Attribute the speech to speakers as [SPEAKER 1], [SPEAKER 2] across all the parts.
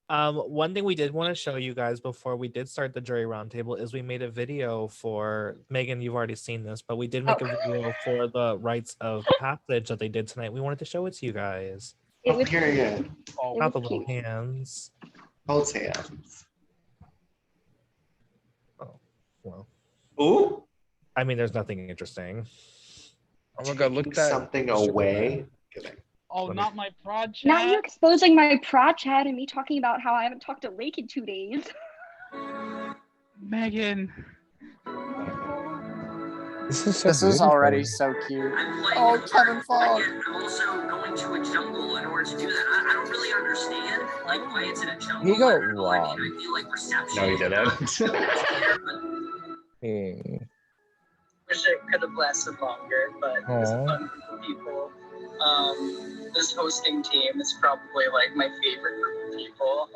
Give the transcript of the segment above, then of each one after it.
[SPEAKER 1] One thing we did want to show you guys before we did start the jury roundtable is we made a video for Megan. You've already seen this, but we did make a video for the rites of passage that they did tonight. We wanted to show it to you guys.
[SPEAKER 2] It was
[SPEAKER 3] period.
[SPEAKER 1] Oh, not the little hands.
[SPEAKER 3] Both hands.
[SPEAKER 1] Oh, well.
[SPEAKER 3] Ooh.
[SPEAKER 1] I mean, there's nothing interesting.
[SPEAKER 4] Oh my god, look at that.
[SPEAKER 3] Something away. Kidding.
[SPEAKER 5] Oh, not my project.
[SPEAKER 2] Now you're exposing my prod chat and me talking about how I haven't talked to Lake in 2 days.
[SPEAKER 5] Megan.
[SPEAKER 4] This is already so cute. Oh, Kevin Fogg.
[SPEAKER 6] I'm also going to a jungle in order to do that. I don't really understand like why it's in a jungle.
[SPEAKER 4] He got
[SPEAKER 6] I don't know. I
[SPEAKER 4] robbed.
[SPEAKER 6] mean, I feel like reception.
[SPEAKER 3] No, he didn't.
[SPEAKER 6] Wish it could have lasted longer, but it was fun for people. This hosting team is probably like my favorite group of people.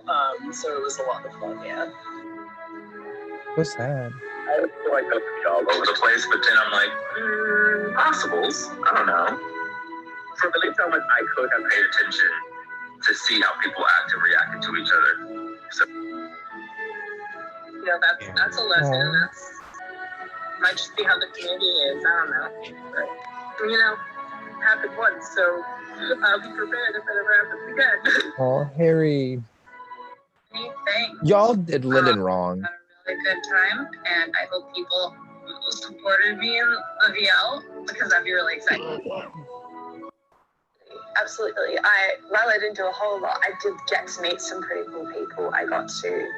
[SPEAKER 6] So it was a lot of fun, yeah.
[SPEAKER 4] So sad.
[SPEAKER 6] I feel like I could be all over the place, but then I'm like, possibles. I don't know. For at least how much I could have paid attention to see how people act and reacted to each other. So yeah, that's a lesson. That's might just be how the community is. I don't know. But, you know, happened once, so I'll be prepared if it ever happens again.
[SPEAKER 4] Oh, Harry.
[SPEAKER 6] Thanks.
[SPEAKER 4] Y'all did Lyndon wrong.
[SPEAKER 6] Had a really good time, and I hope people supported me in the VL because I'd be really excited. Absolutely. While I didn't do a whole lot, I did get to meet some pretty cool people. I got to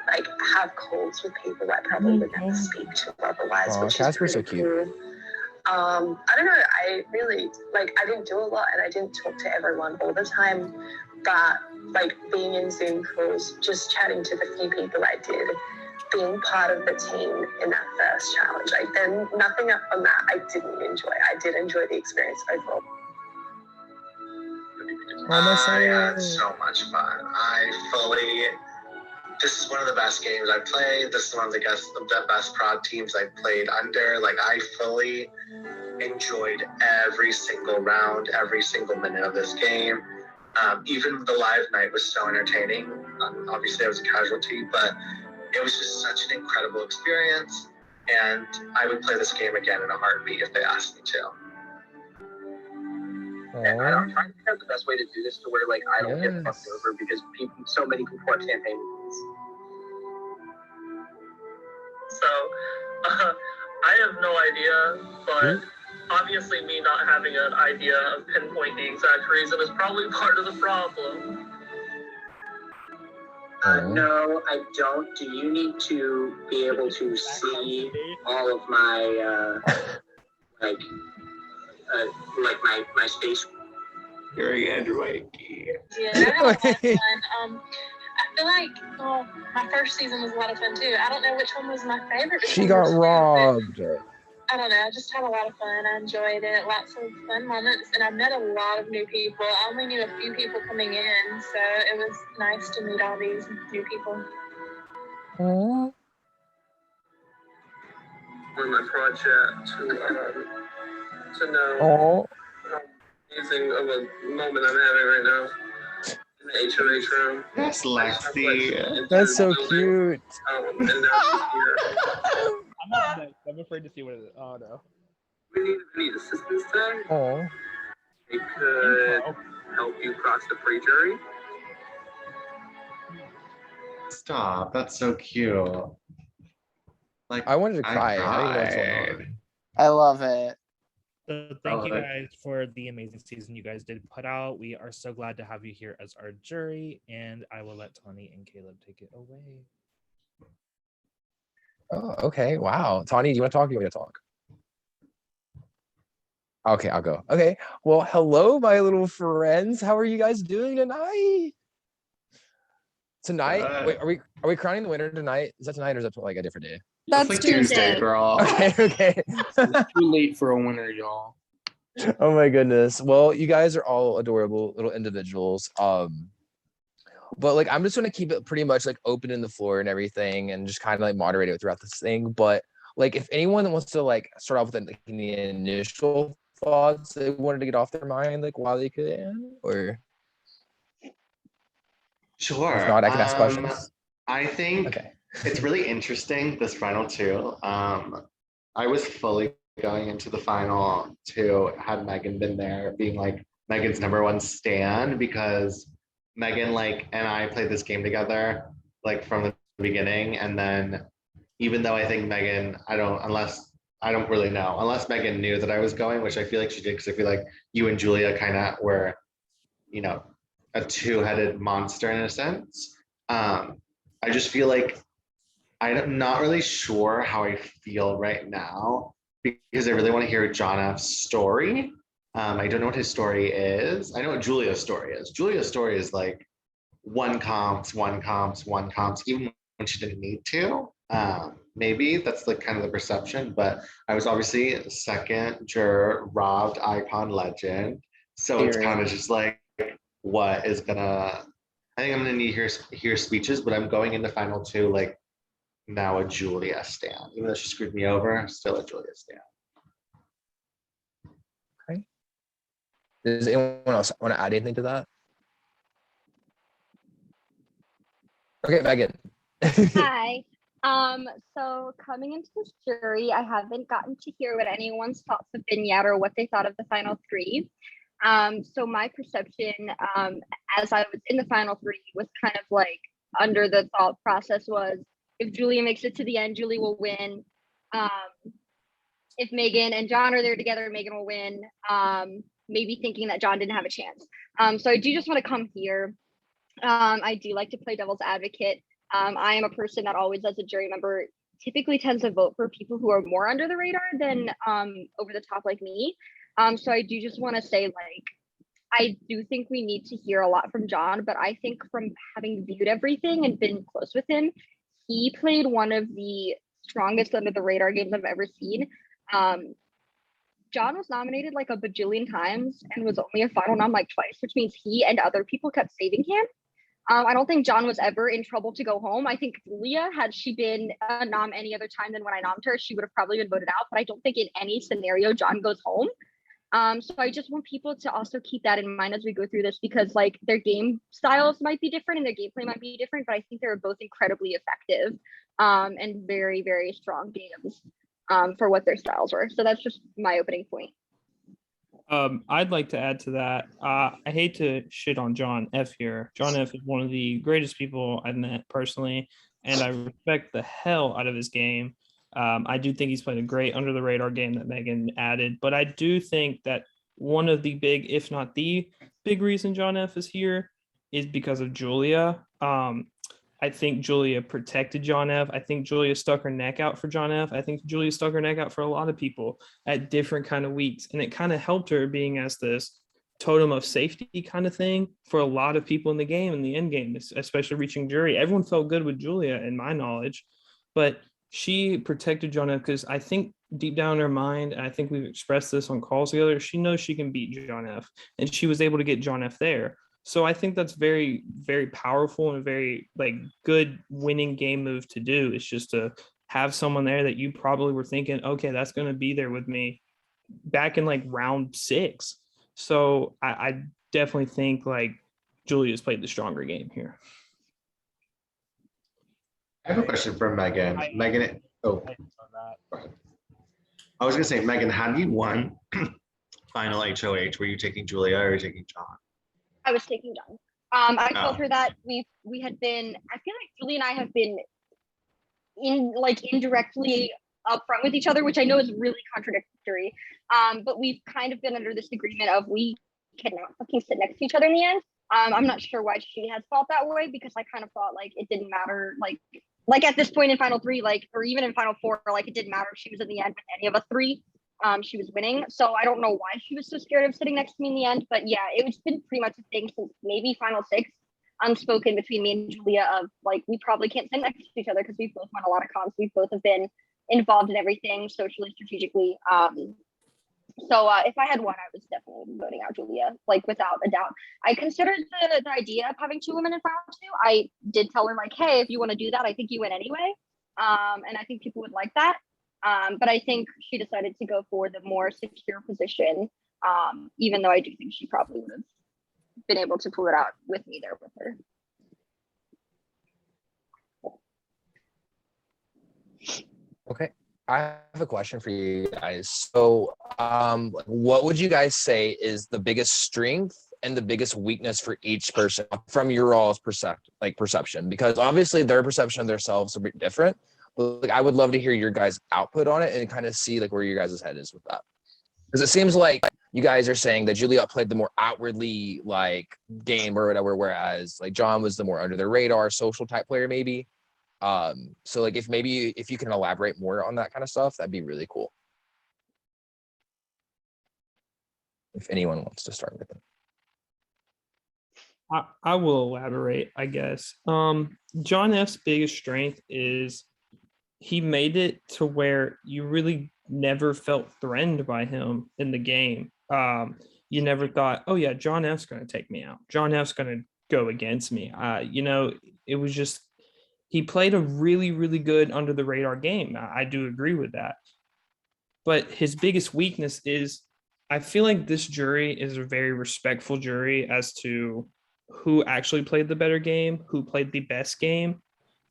[SPEAKER 6] like have calls with people I probably would never speak to otherwise, which
[SPEAKER 4] Casper's
[SPEAKER 6] is pretty
[SPEAKER 4] so
[SPEAKER 6] cool.
[SPEAKER 4] cute.
[SPEAKER 6] I don't know. I really I didn't do a lot, and I didn't talk to everyone all the time. But like being in Zoom calls, just chatting to the few people I did, being part of the team in that first challenge, like then nothing on that I didn't enjoy. I did enjoy the experience overall.
[SPEAKER 3] I had so much fun. This is one of the best games I've played. This is one of the best prod teams I've played under. Like, I fully enjoyed every single round, every single minute of this game. Even the live night was so entertaining. Obviously, I was a casualty, but it was just such an incredible experience. And I would play this game again in a heartbeat if they asked me to. And I'm trying to figure out the best way to do this to where like I don't get fucked over because so many people are campaigning this.
[SPEAKER 6] So I have no idea, but obviously me not having an idea of pinpoint the exact reason is probably part of the problem. No, I don't. Do you need to be able to see all of my my space?
[SPEAKER 3] You're again, Mikey.
[SPEAKER 7] Yeah, I had a lot of fun. I feel like my first season was a lot of fun too. I don't know which one was my favorite.
[SPEAKER 4] She got robbed.
[SPEAKER 7] I don't know. I just had a lot of fun. I enjoyed it. Lots of fun moments, and I met a lot of new people. I only knew a few people coming in, so it was nice to meet all these new people.
[SPEAKER 4] Aww.
[SPEAKER 6] On my project to know
[SPEAKER 4] Oh.
[SPEAKER 6] how amazing of a moment I'm having right now in the HOH room.
[SPEAKER 3] That's Lexi.
[SPEAKER 4] That's so cute.
[SPEAKER 6] And now she's here.
[SPEAKER 5] I'm not next. I'm afraid to see what it is. Oh no.
[SPEAKER 6] We need assistance today.
[SPEAKER 4] Oh.
[SPEAKER 6] We could help you cross the pre-jury.
[SPEAKER 3] Stop. That's so cute. Like,
[SPEAKER 4] I wanted to cry. I didn't know what's going on.
[SPEAKER 1] I
[SPEAKER 4] love it.
[SPEAKER 1] So thank you guys for the amazing season you guys did put out. We are so glad to have you here as our jury, and I will let Tawny and Caleb take it away.
[SPEAKER 4] Oh, okay. Wow. Tawny, do you want to talk? Or you want to talk? Okay, I'll go. Okay. Well, hello, my little friends. How are you guys doing tonight? Wait, are we crowning the winner tonight? Is that tonight or is that like a different day?
[SPEAKER 2] That's
[SPEAKER 3] like
[SPEAKER 2] Tuesday,
[SPEAKER 3] girl.
[SPEAKER 4] Okay.
[SPEAKER 8] It's too late for a winner, y'all.
[SPEAKER 4] Oh my goodness. Well, you guys are all adorable little individuals. But like I'm just gonna keep it pretty much like open in the floor and everything and just kind of like moderate it throughout this thing. But like if anyone wants to like start off with like, the initial thoughts they wanted to get off their mind, like while they can, or
[SPEAKER 3] Sure.
[SPEAKER 4] If not, I can ask questions.
[SPEAKER 3] I think
[SPEAKER 4] Okay.
[SPEAKER 3] it's really interesting, this final two. I was fully going into the final two had Megan been there, being like Megan's number one stan, because Megan and I played this game together from the beginning, and then even though I think Megan, I don't really know, unless Megan knew that I was going, which I feel like she did, because I feel like you and Julia kind of were, a two-headed monster in a sense. I just feel like I'm not really sure how I feel right now, because I really want to hear John F's story. I don't know what his story is. I know what Julia's story is. Julia's story is like one comps, even when she didn't need to. Maybe that's kind of the perception, but I was obviously second juror, robbed icon legend. So it's kind of just what is gonna, I think I'm gonna need to hear speeches, but I'm going into final two now a Julia stan. Even though she screwed me over, still a Julia stan.
[SPEAKER 4] Okay. Does anyone else want to add anything to that? Okay, Megan.
[SPEAKER 2] Hi. So coming into this jury, I haven't gotten to hear what anyone's thoughts have been yet or what they thought of the final three. So my perception, as I was in the final three, was kind of under the thought process was, if Julia makes it to the end, Julie will win. If Megan and John are there together, Megan will win. Maybe thinking that John didn't have a chance. So I do just want to come here. I do like to play devil's advocate. I am a person that always, as a jury member, typically tends to vote for people who are more under the radar than over the top like me. So I do just want to say, I do think we need to hear a lot from John, but I think from having viewed everything and been close with him, he played one of the strongest under the radar games I've ever seen. John was nominated a bajillion times and was only a final nom twice, which means he and other people kept saving him. I don't think John was ever in trouble to go home. I think Julia, had she been a nom any other time than when I nommed her, she would have probably been voted out, but I don't think in any scenario John goes home. So I just want people to also keep that in mind as we go through this, because their game styles might be different and their gameplay might be different, but I think they're both incredibly effective and very, very strong games for what their styles were. So that's just my opening point.
[SPEAKER 5] I'd like to add to that. I hate to shit on John F here. John F is one of the greatest people I've met personally, and I respect the hell out of his game. I do think he's played a great under the radar game that Megan added, but I do think that one of the big, if not the big reason John F is here is because of Julia. I think Julia protected John F. I think Julia stuck her neck out for John F. I think Julia stuck her neck out for a lot of people at different kind of weeks. And it kind of helped her being as this totem of safety kind of thing for a lot of people in the game, in the end game, especially reaching jury. Everyone felt good with Julia, in my knowledge, but she protected John F. because I think deep down in her mind, and I think we've expressed this on calls together, she knows she can beat John F. And she was able to get John F there. So I think that's very, very powerful and a very good winning game move to do. It's just to have someone there that you probably were thinking, okay, that's going to be there with me back in round 6. So I definitely think Julia's played the stronger game here.
[SPEAKER 3] I have a question for Megan. I was going to say, Megan, had you won final HOH? Were you taking Julia or were you taking John?
[SPEAKER 2] I was taking John. I told her that we had been, I feel like Julie and I have been indirectly upfront with each other, which I know is really contradictory. But we've kind of been under this agreement of we cannot fucking sit next to each other in the end. I'm not sure why she has felt that way, because I kind of thought it didn't matter, at this point in final 3, or even in final 4, it didn't matter if she was in the end with any of us 3. She was winning. So I don't know why she was so scared of sitting next to me in the end. But yeah, it's been pretty much a thing since maybe final 6, unspoken between me and Julia of we probably can't sit next to each other because we've both won a lot of comps. We both have been involved in everything socially, strategically. So if I had won, I was definitely voting out Julia, without a doubt. I considered the idea of having 2 women in final 2. I did tell her hey, if you want to do that, I think you win anyway. And I think people would like that. But I think she decided to go for the more secure position, even though I do think she probably would have been able to pull it out with me there with her.
[SPEAKER 4] I have a question for you guys. So, what would you guys say is the biggest strength and the biggest weakness for each person from your all's perception? Because obviously their perception of themselves are a bit different. But like, I would love to hear your guys' output on it and kind of see like where your guys' head is with that. Because it seems like you guys are saying that Julia played the more outwardly like game or whatever, whereas like John was the more under the radar social type player maybe. So like if you can elaborate more on that kind of stuff, that'd be really cool. If anyone wants to start with it.
[SPEAKER 5] I will elaborate, I guess. John F's biggest strength is he made it to where you really never felt threatened by him in the game. You never thought, oh yeah, John F's going to take me out. John F's going to go against me. It was just, he played a really, really good under the radar game. I do agree with that. But his biggest weakness is, I feel like this jury is a very respectful jury as to who actually played the better game, who played the best game,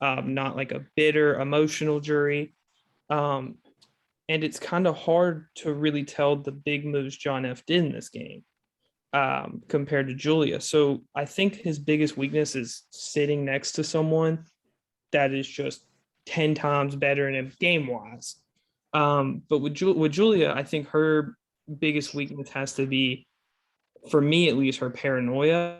[SPEAKER 5] not like a bitter, emotional jury. And it's kind of hard to really tell the big moves John F did in this game compared to Julia. So I think his biggest weakness is sitting next to someone that is just 10 times better in him game wise. But with Julia, I think her biggest weakness has to be, for me at least, her paranoia.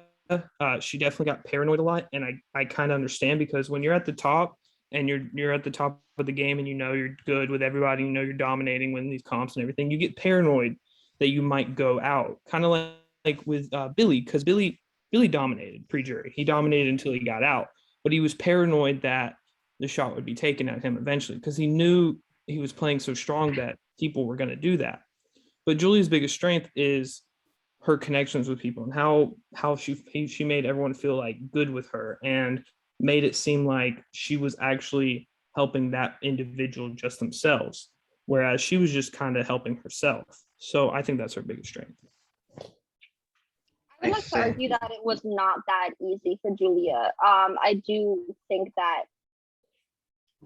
[SPEAKER 5] She definitely got paranoid a lot, and I kind of understand, because when you're at the top and you're at the top of the game and you know you're good with everybody, you know you're dominating, winning these comps and everything, you get paranoid that you might go out. Kind of like with Billy, because Billy dominated pre-jury. He dominated until he got out, but he was paranoid that the shot would be taken at him eventually because he knew he was playing so strong that people were going to do that. But Julia's biggest strength is her connections with people and how she made everyone feel like good with her and made it seem like she was actually helping that individual just themselves, whereas she was just kind of helping herself. So I think that's her biggest strength.
[SPEAKER 2] I would like to argue that it was not that easy for Julia. I do think that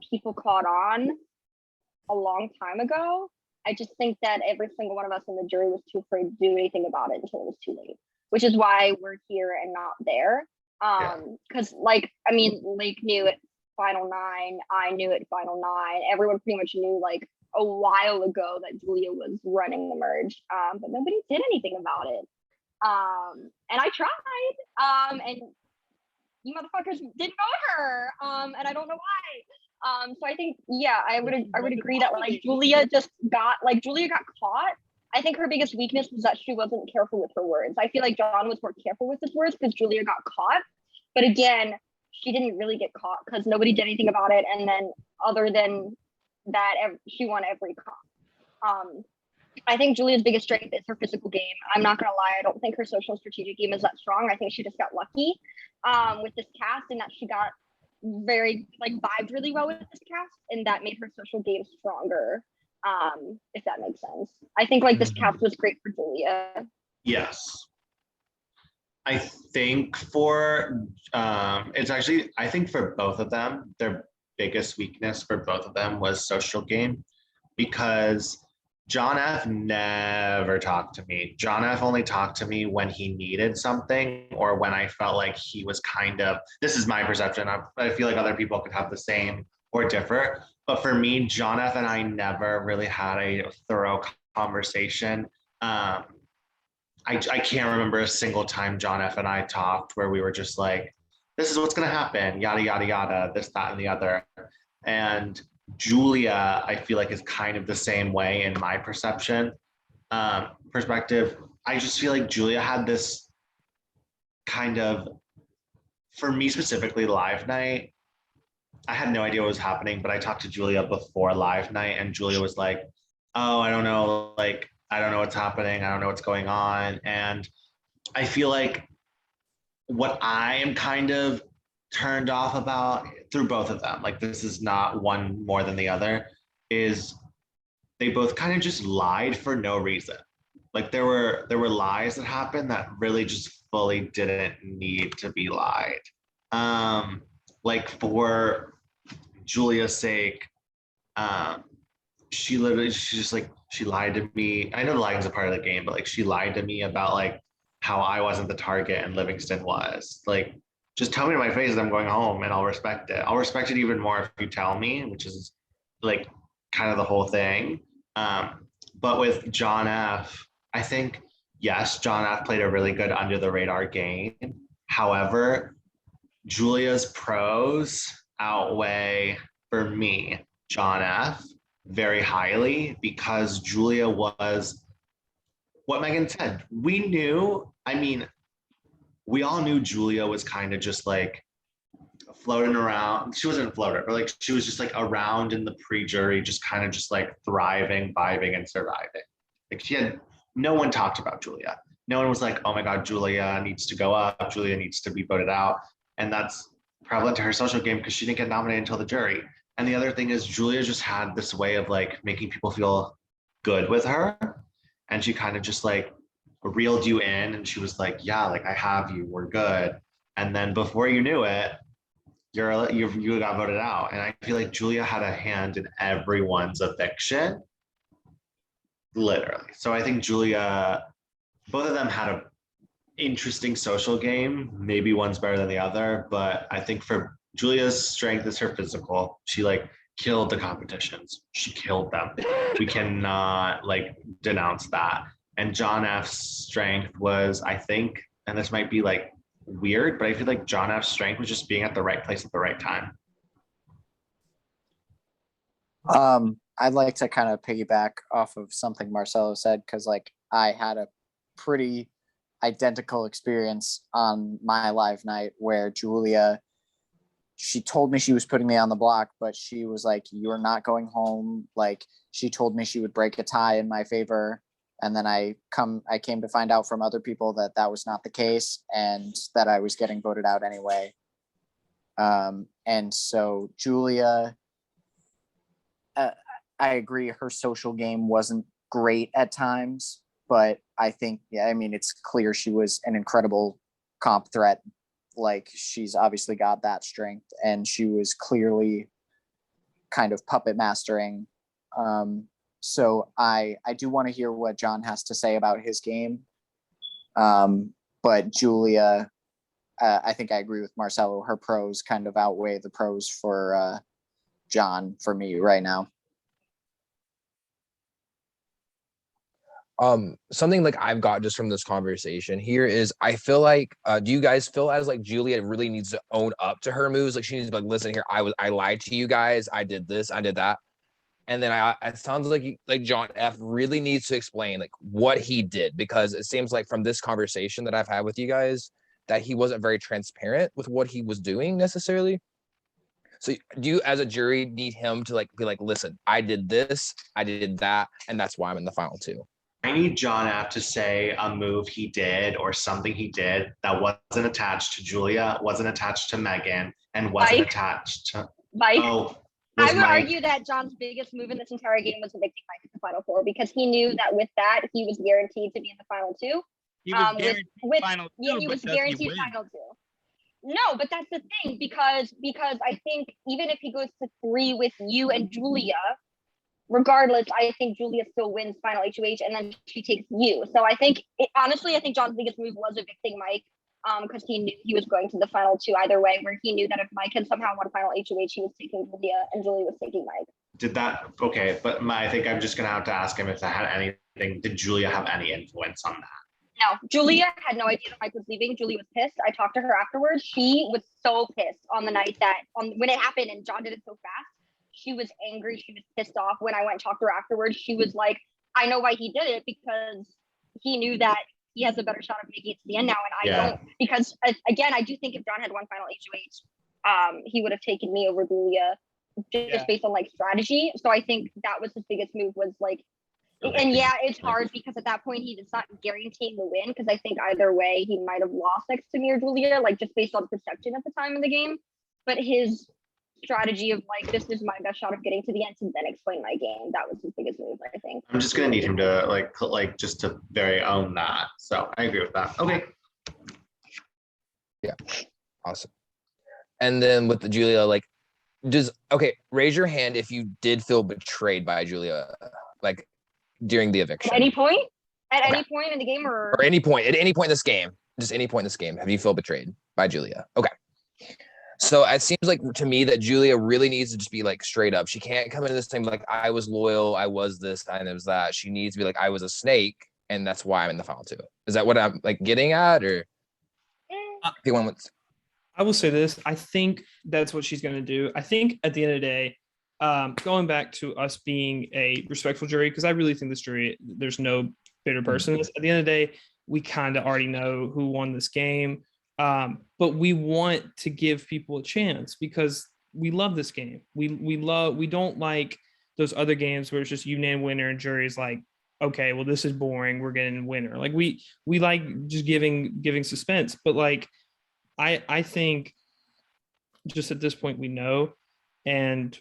[SPEAKER 2] people caught on a long time ago. I just think that every single one of us in the jury was too afraid to do anything about it until it was too late, which is why we're here and not there. Because Lake knew at final 9, I knew at final 9, everyone pretty much knew like a while ago that Julia was running the merge, but nobody did anything about it. And I tried, and you motherfuckers didn't vote her, and I don't know why. So I think, yeah, I would agree that like Julia got caught. I think her biggest weakness was that she wasn't careful with her words. I feel like John was more careful with his words because Julia got caught. But again, she didn't really get caught because nobody did anything about it. And then other than that, she won every comp. I think Julia's biggest strength is her physical game. I'm not gonna lie, I don't think her social strategic game is that strong. I think she just got lucky with this cast, and that she got very vibed really well with this cast, and that made her social game stronger. If that makes sense. I think this cast was great for Julia.
[SPEAKER 3] Yes. I think for I think for both of them, their biggest weakness for both of them was social game, because John F never talked to me. John F only talked to me when he needed something or when I felt like he was this is my perception. I feel like other people could have the same or differ. But for me, John F and I never really had a thorough conversation. I can't remember a single time John F and I talked where we were just like, this is what's going to happen, yada, yada, yada, this, that, and the other. And Julia, I feel like, is kind of the same way in my perception, perspective. I just feel like Julia had this kind of, for me specifically, live night. I had no idea what was happening, but I talked to Julia before live night, and Julia was like, oh, I don't know, I don't know what's happening. I don't know what's going on. And I feel like what I am kind of turned off about through both of them, this is not one more than the other, is they both kind of just lied for no reason. There were lies that happened that really just fully didn't need to be lied. For Julia's sake, she just like, she lied to me. I know the lying's a part of the game, but like she lied to me about like how I wasn't the target and Livingston was. Like, just tell me to my face that I'm going home and I'll respect it. I'll respect it even more if you tell me, which is like kind of the whole thing. But with John F, I think, yes, John F played a really good under the radar game. However, Julia's pros outweigh, for me, John F very highly, because Julia was what Megan said. We knew, I mean, we all knew Julia was kind of just like floating around. She wasn't floating, but like she was just like around in the pre-jury, just kind of just like thriving, vibing, and surviving. Like she had, no one talked about Julia. No one was like, oh my God, Julia needs to go up. Julia needs to be voted out. And that's prevalent to her social game because she didn't get nominated until the jury. And the other thing is Julia just had this way of like making people feel good with her. And she kind of just like reeled you in, and she was like, yeah, like I have you, we're good. And then before you knew it, you got voted out. And I feel like Julia had a hand in everyone's eviction, literally. So I think Julia, both of them had a interesting social game. Maybe one's better than the other, but I think for Julia's strength is her physical. She like killed the competitions. She killed them. We cannot like denounce that. And John F's strength was, I think, and this might be like weird, but I feel like John F's strength was just being at the right place at the right time.
[SPEAKER 9] I'd like to kind of piggyback off of something Marcelo said, because like I had a pretty identical experience on my live night where Julia, she told me she was putting me on the block, but she was like, you're not going home. Like she told me she would break a tie in my favor. And then I came to find out from other people that that was not the case and that I was getting voted out anyway. And so Julia, I agree, her social game wasn't great at times, but I think, yeah, I mean, it's clear she was an incredible comp threat. Like she's obviously got that strength, and she was clearly kind of puppet mastering. So I do want to hear what John has to say about his game. But Julia, I think I agree with Marcelo. Her pros kind of outweigh the pros for John for me right now.
[SPEAKER 4] Something like I've got just from this conversation here is I feel like do you guys feel as like Julia really needs to own up to her moves? Like she needs to be like, listen here, I lied to you guys, I did this, I did that. And then it sounds like John F really needs to explain like what he did, because it seems like from this conversation that I've had with you guys that he wasn't very transparent with what he was doing necessarily. So do you as a jury need him to like be like, listen, I did this, I did that, and that's why I'm in the final two?
[SPEAKER 3] I need John F to say a move he did or something he did that wasn't attached to Julia, wasn't attached to Megan, and wasn't attached to
[SPEAKER 2] Mike.
[SPEAKER 3] Oh,
[SPEAKER 2] I would argue that John's biggest move in this entire game was evicting Mike in the final four, because he knew that with that he was guaranteed to be in the final two.
[SPEAKER 10] He was guaranteed final two.
[SPEAKER 2] Yeah, he was guaranteed final two. No, but that's the thing, because I think even if he goes to 3 with you and Julia, regardless, I think Julia still wins final HOH, and then she takes you. So I think, honestly, I think John's biggest move was evicting Mike, because he knew he was going to the final two either way, where he knew that if Mike had somehow won final HOH, he was taking Julia and Julia was taking Mike.
[SPEAKER 3] Did that, okay, but I think I'm just gonna have to ask him if that had anything, did Julia have any influence on that?
[SPEAKER 2] No, Julia had no idea that Mike was leaving. Julia was pissed. I talked to her afterwards. She was so pissed on the night that, when it happened and John did it so fast. She was angry. She was pissed off. When I went and talked to her afterwards, she was like, I know why he did it, because he knew that he has a better shot of making it to the end now, and I don't. Because again, I do think if John had won final HOH, he would have taken me over Julia just based on like strategy. So I think that was his biggest move, was like, and yeah, it's hard because at that point he was not guaranteeing the win, because I think either way he might have lost next to me or Julia, like just based on perception at the time of the game. But his strategy of like, this is my best shot of getting to the end and then explain my game, that was his biggest move, I think.
[SPEAKER 3] I'm just gonna need him to like just to very own that. So I agree with that. Okay.
[SPEAKER 4] Yeah, awesome. And then with the Julia, like raise your hand if you did feel betrayed by Julia, like during the eviction.
[SPEAKER 2] At any point? At any point in the game, or
[SPEAKER 4] any point, at any point in this game, just any point in this game, have you felt betrayed by Julia? Okay. So it seems like to me that Julia really needs to just be like straight up. She can't come into this thing like I was loyal, I was this, and it was that. She needs to be like I was a snake, and that's why I'm in the final two. Is that what I'm like getting at, or?
[SPEAKER 5] I will say this. I think that's what she's going to do. I think at the end of the day, going back to us being a respectful jury, because I really think this jury, there's no bitter person. At the end of the day, we kind of already know who won this game. But we want to give people a chance because we love this game. We don't like those other games where it's just you name winner and jury's like, okay, well, this is boring. We're getting a winner. Like we like just giving suspense. But like I think just at this point we know. And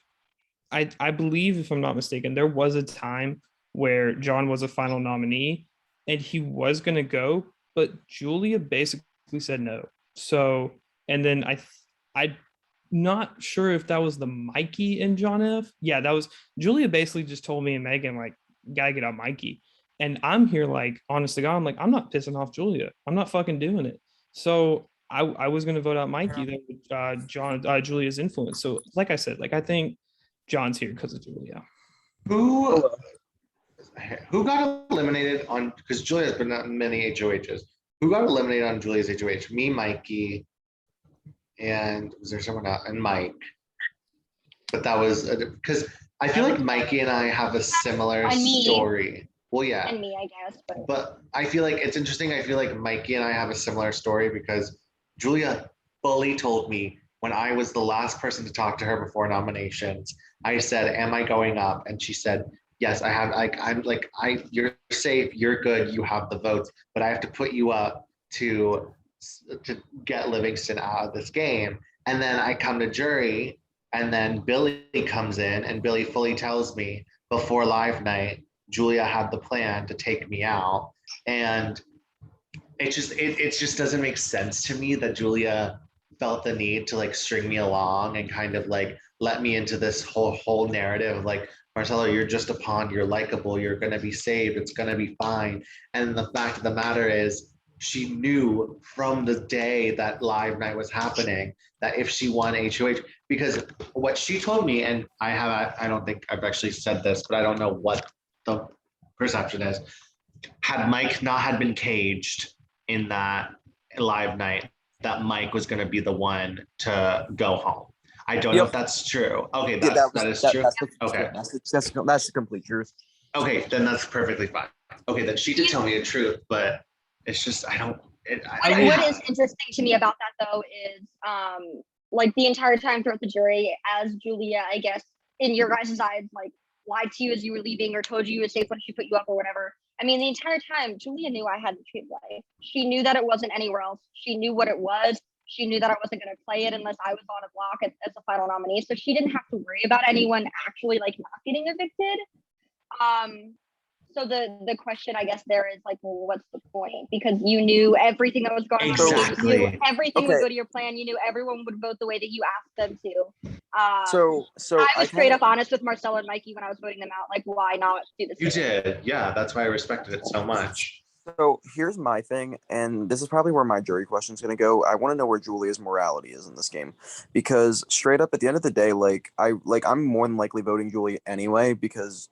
[SPEAKER 5] I believe, if I'm not mistaken, there was a time where John was a final nominee and he was gonna go, but Julia basically said no. So, and then I'm not sure if that was the Mikey and John F. Yeah, that was Julia basically just told me and Megan, like, gotta get out Mikey. And I'm here like, honest to God, I'm like, I'm not pissing off Julia. I'm not fucking doing it. So I was gonna vote out Mikey, Julia's influence. So like I said, like I think John's here because of Julia.
[SPEAKER 3] Who got eliminated on, because Julia's been on many HOHs. Who got eliminated on Julia's HOH? Me, Mikey, and was there someone else? And Mike. But that was because I feel like Mikey and I have a similar story. Well, yeah.
[SPEAKER 2] And me, I guess.
[SPEAKER 3] But I feel like it's interesting. I feel like Mikey and I have a similar story because Julia fully told me when I was the last person to talk to her before nominations, I said, "Am I going up?" And she said, "Yes, I have." You're safe, you're good, you have the votes, but I have to put you up to get Livingston out of this game. And then I come to jury, and then Billy comes in, and Billy fully tells me before live night, Julia had the plan to take me out, and it just doesn't make sense to me that Julia felt the need to like string me along and kind of like let me into this whole narrative of like, Marcelo, you're just a pawn, you're likable, you're gonna be saved, it's gonna be fine. And the fact of the matter is, she knew from the day that live night was happening that if she won HOH, because what she told me, and I don't think I've actually said this, but I don't know what the perception is. Had Mike not had been caged in that live night, that Mike was going to be the one to go home. I don't know if that's true. Okay, that is true. Okay,
[SPEAKER 4] that's the complete truth.
[SPEAKER 3] Okay, then that's perfectly fine. Okay, then she did tell me the truth, but it's just
[SPEAKER 2] what is interesting to me about that though is like the entire time throughout the jury, as Julia, I guess, in your guys' eyes, like lied to you as you were leaving or told you were safe when she put you up or whatever. I mean, the entire time, Julia knew I had the tree of life. She knew that it wasn't anywhere else. She knew what it was. She knew that I wasn't going to play it unless I was on a block as the final nominee. So she didn't have to worry about anyone actually like not getting evicted. So the question, I guess, there is like, well, what's the point? Because you knew everything that was going on. You knew everything would go to your plan. You knew everyone would vote the way that you asked them to.
[SPEAKER 11] So
[SPEAKER 2] I was straight up honest with Marcella and Mikey when I was voting them out. Like, why not do this?
[SPEAKER 3] You did, yeah. That's why I respected it so much.
[SPEAKER 11] So here's my thing, and this is probably where my jury question is going to go. I want to know where Julia's morality is in this game, because straight up at the end of the day, I'm more than likely voting Julia anyway, because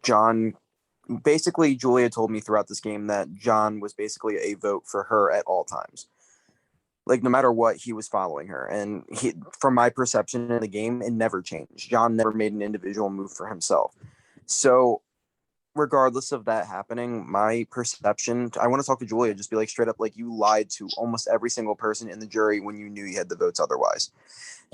[SPEAKER 11] basically Julia told me throughout this game that John was basically a vote for her at all times. Like no matter what, he was following her, and from my perception in the game, it never changed. John never made an individual move for himself. So regardless of that happening, my perception, I want to talk to Julia, just be like straight up, like you lied to almost every single person in the jury when you knew you had the votes otherwise.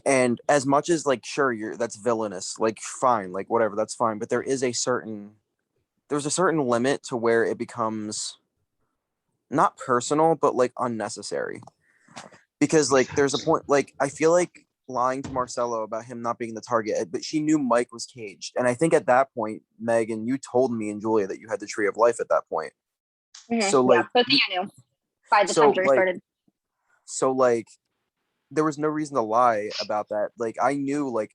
[SPEAKER 11] And as much as like, sure, that's villainous, like fine, like whatever, that's fine. But there's a certain limit to where it becomes not personal, but like unnecessary. Because like there's a point, like I feel like lying to Marcelo about him not being the target, but she knew Mike was caged. And I think at that point, Megan, you told me and Julia that you had the tree of life at that point.
[SPEAKER 2] Mm-hmm.
[SPEAKER 11] So like,
[SPEAKER 2] both of you knew by the time jury started.
[SPEAKER 11] So like, there was no reason to lie about that. Like I knew, like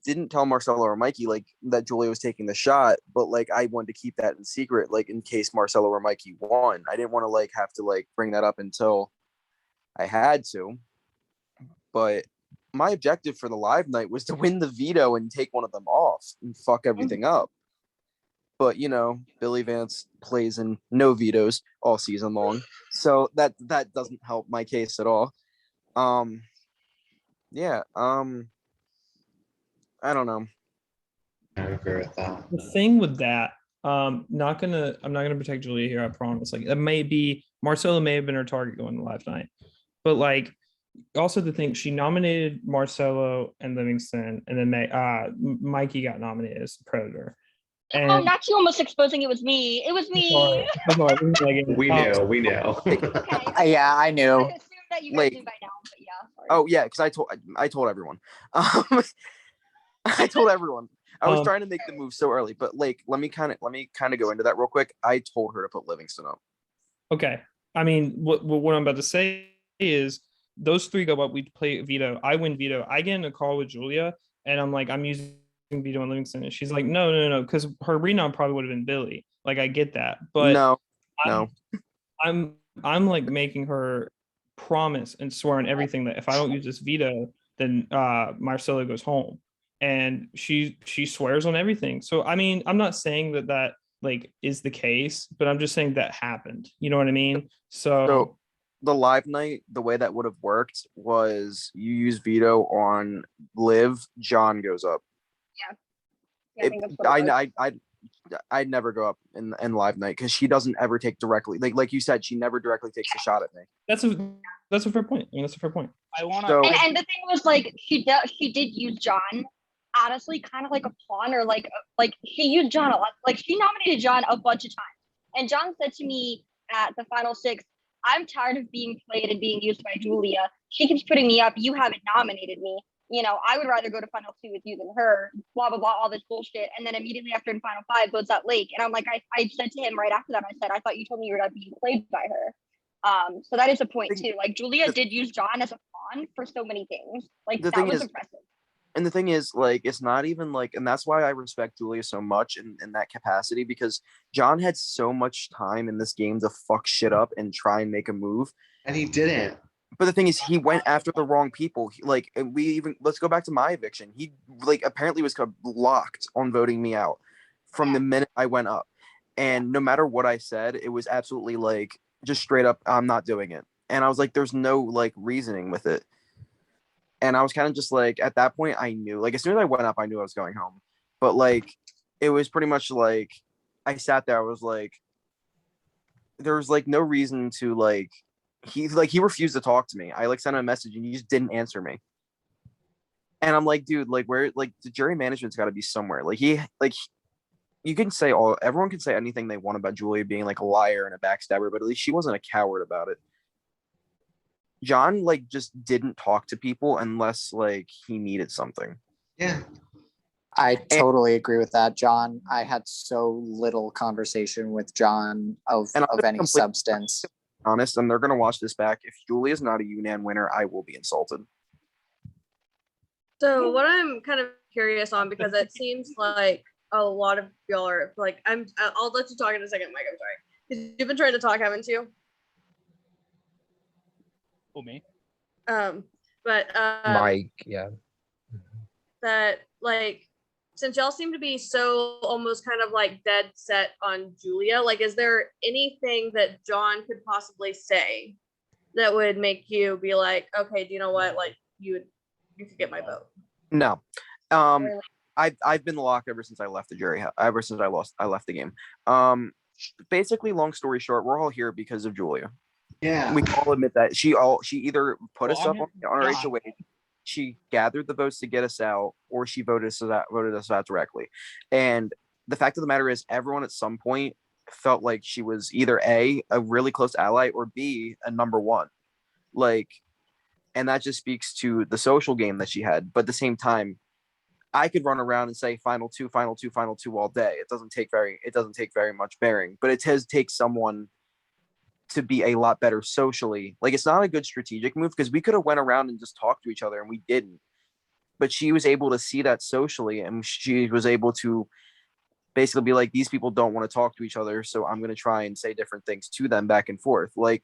[SPEAKER 11] didn't tell Marcelo or Mikey like that Julia was taking the shot, but like I wanted to keep that in secret, like in case Marcelo or Mikey won. I didn't want to like have to like bring that up until I had to. But my objective for the live night was to win the veto and take one of them off and fuck everything up. But you know, Billy Vance plays in no vetoes all season long, so that doesn't help my case at all. Yeah. I don't know.
[SPEAKER 12] I agree with that.
[SPEAKER 5] The thing with that, I'm not gonna protect Julia here, I promise. Like, it may be Marcelo may have been her target going to live night, but like also to think she nominated Marcelo and Livingston, and then Mikey got nominated as the Predator.
[SPEAKER 2] And not you almost exposing it was me. It was me.
[SPEAKER 12] We know.
[SPEAKER 2] Okay.
[SPEAKER 9] Yeah, I knew.
[SPEAKER 2] I assume that you guys
[SPEAKER 11] Like-
[SPEAKER 2] knew by now, but yeah. Sorry.
[SPEAKER 11] Oh yeah, because I told everyone. I told everyone. I was trying to make the move so early, but like let me kind of go into that real quick. I told her to put Livingston up.
[SPEAKER 5] Okay. I mean, what I'm about to say is those three go up. We play veto. I win veto. I get in a call with Julia, and I'm like, I'm using veto on Livingston, and she's like, no, because her renom probably would have been Billy. Like, I get that, but
[SPEAKER 11] no.
[SPEAKER 5] I'm like making her promise and swear on everything that if I don't use this veto, then Marcelo goes home, and she swears on everything. So I mean, I'm not saying that like is the case, but I'm just saying that happened. You know what I mean? So
[SPEAKER 11] the live night, the way that would have worked was you use veto on Liv, John goes up.
[SPEAKER 2] Yeah, I think that's what it was.
[SPEAKER 11] I'd never go up in live night because she doesn't ever take directly like you said, she never directly takes a shot at me.
[SPEAKER 5] That's a fair point. I mean, that's a fair point.
[SPEAKER 10] I want to.
[SPEAKER 11] So-
[SPEAKER 2] And the thing was, like, she did use John, honestly, kind of like a pawn, or like she used John a lot. Like, she nominated John a bunch of times, and John said to me at the final 6, "I'm tired of being played and being used by Julia. She keeps putting me up. You haven't nominated me. You know, I would rather go to final 2 with you than her, blah, blah, blah, all this bullshit." And then immediately after in final 5 votes out Lake. And I'm like, I said to him right after that, I said, "I thought you told me you were not being played by her." So that is a point too. Like, Julia did use John as a pawn for so many things. Like,
[SPEAKER 11] The
[SPEAKER 2] that
[SPEAKER 11] thing
[SPEAKER 2] was
[SPEAKER 11] is-
[SPEAKER 2] impressive.
[SPEAKER 11] And the thing is, like, it's not even like, and that's why I respect Julia so much in that capacity, because John had so much time in this game to fuck shit up and try and make a move.
[SPEAKER 12] And he didn't.
[SPEAKER 11] But the thing is, he went after the wrong people. Let's go back to my eviction. He like apparently was blocked on voting me out from the minute I went up. And no matter what I said, it was absolutely like just straight up, I'm not doing it. And I was like, there's no like reasoning with it. And I was kind of just like, at that point, I knew, like, as soon as I went up, I knew I was going home. But like, it was pretty much like, I sat there, I was like, there was like no reason to like, he refused to talk to me. I like sent him a message and he just didn't answer me. And I'm like, dude, like, where, like, the jury management's got to be somewhere. Like, you can say everyone can say anything they want about Julia being like a liar and a backstabber, but at least she wasn't a coward about it. John like just didn't talk to people unless like he needed something.
[SPEAKER 12] Yeah.
[SPEAKER 9] I totally agree with that, John. I had so little conversation with John of any substance.
[SPEAKER 11] Honest, and they're gonna watch this back. If Julia's not a UNAN winner, I will be insulted.
[SPEAKER 13] So what I'm kind of curious on, because it seems like a lot of y'all are like, I'll let you talk in a second, Mike. I'm sorry. You've been trying to talk, haven't you?
[SPEAKER 10] Oh, me.
[SPEAKER 13] But
[SPEAKER 4] Mike, yeah.
[SPEAKER 13] that like, since y'all seem to be so almost kind of like dead set on Julia, like, is there anything that John could possibly say that would make you be like, okay, do you know what, like, you could get my vote?
[SPEAKER 11] No. I've been locked ever since I left the jury. Ever since I left the game. Basically, long story short, we're all here because of Julia.
[SPEAKER 12] Yeah.
[SPEAKER 11] We can all admit that she either put us up on our HOA, she gathered the votes to get us out, or she voted us out directly. And the fact of the matter is, everyone at some point felt like she was either a really close ally, or B, a number one. Like, and that just speaks to the social game that she had. But at the same time, I could run around and say final two all day. It doesn't take very much bearing, but it takes someone to be a lot better socially. Like, it's not a good strategic move, because we could have went around and just talked to each other, and we didn't. but she was able to see that socially, and she was able to basically be like, these people don't want to talk to each other, so I'm going to try and say different things to them back and forth. Like,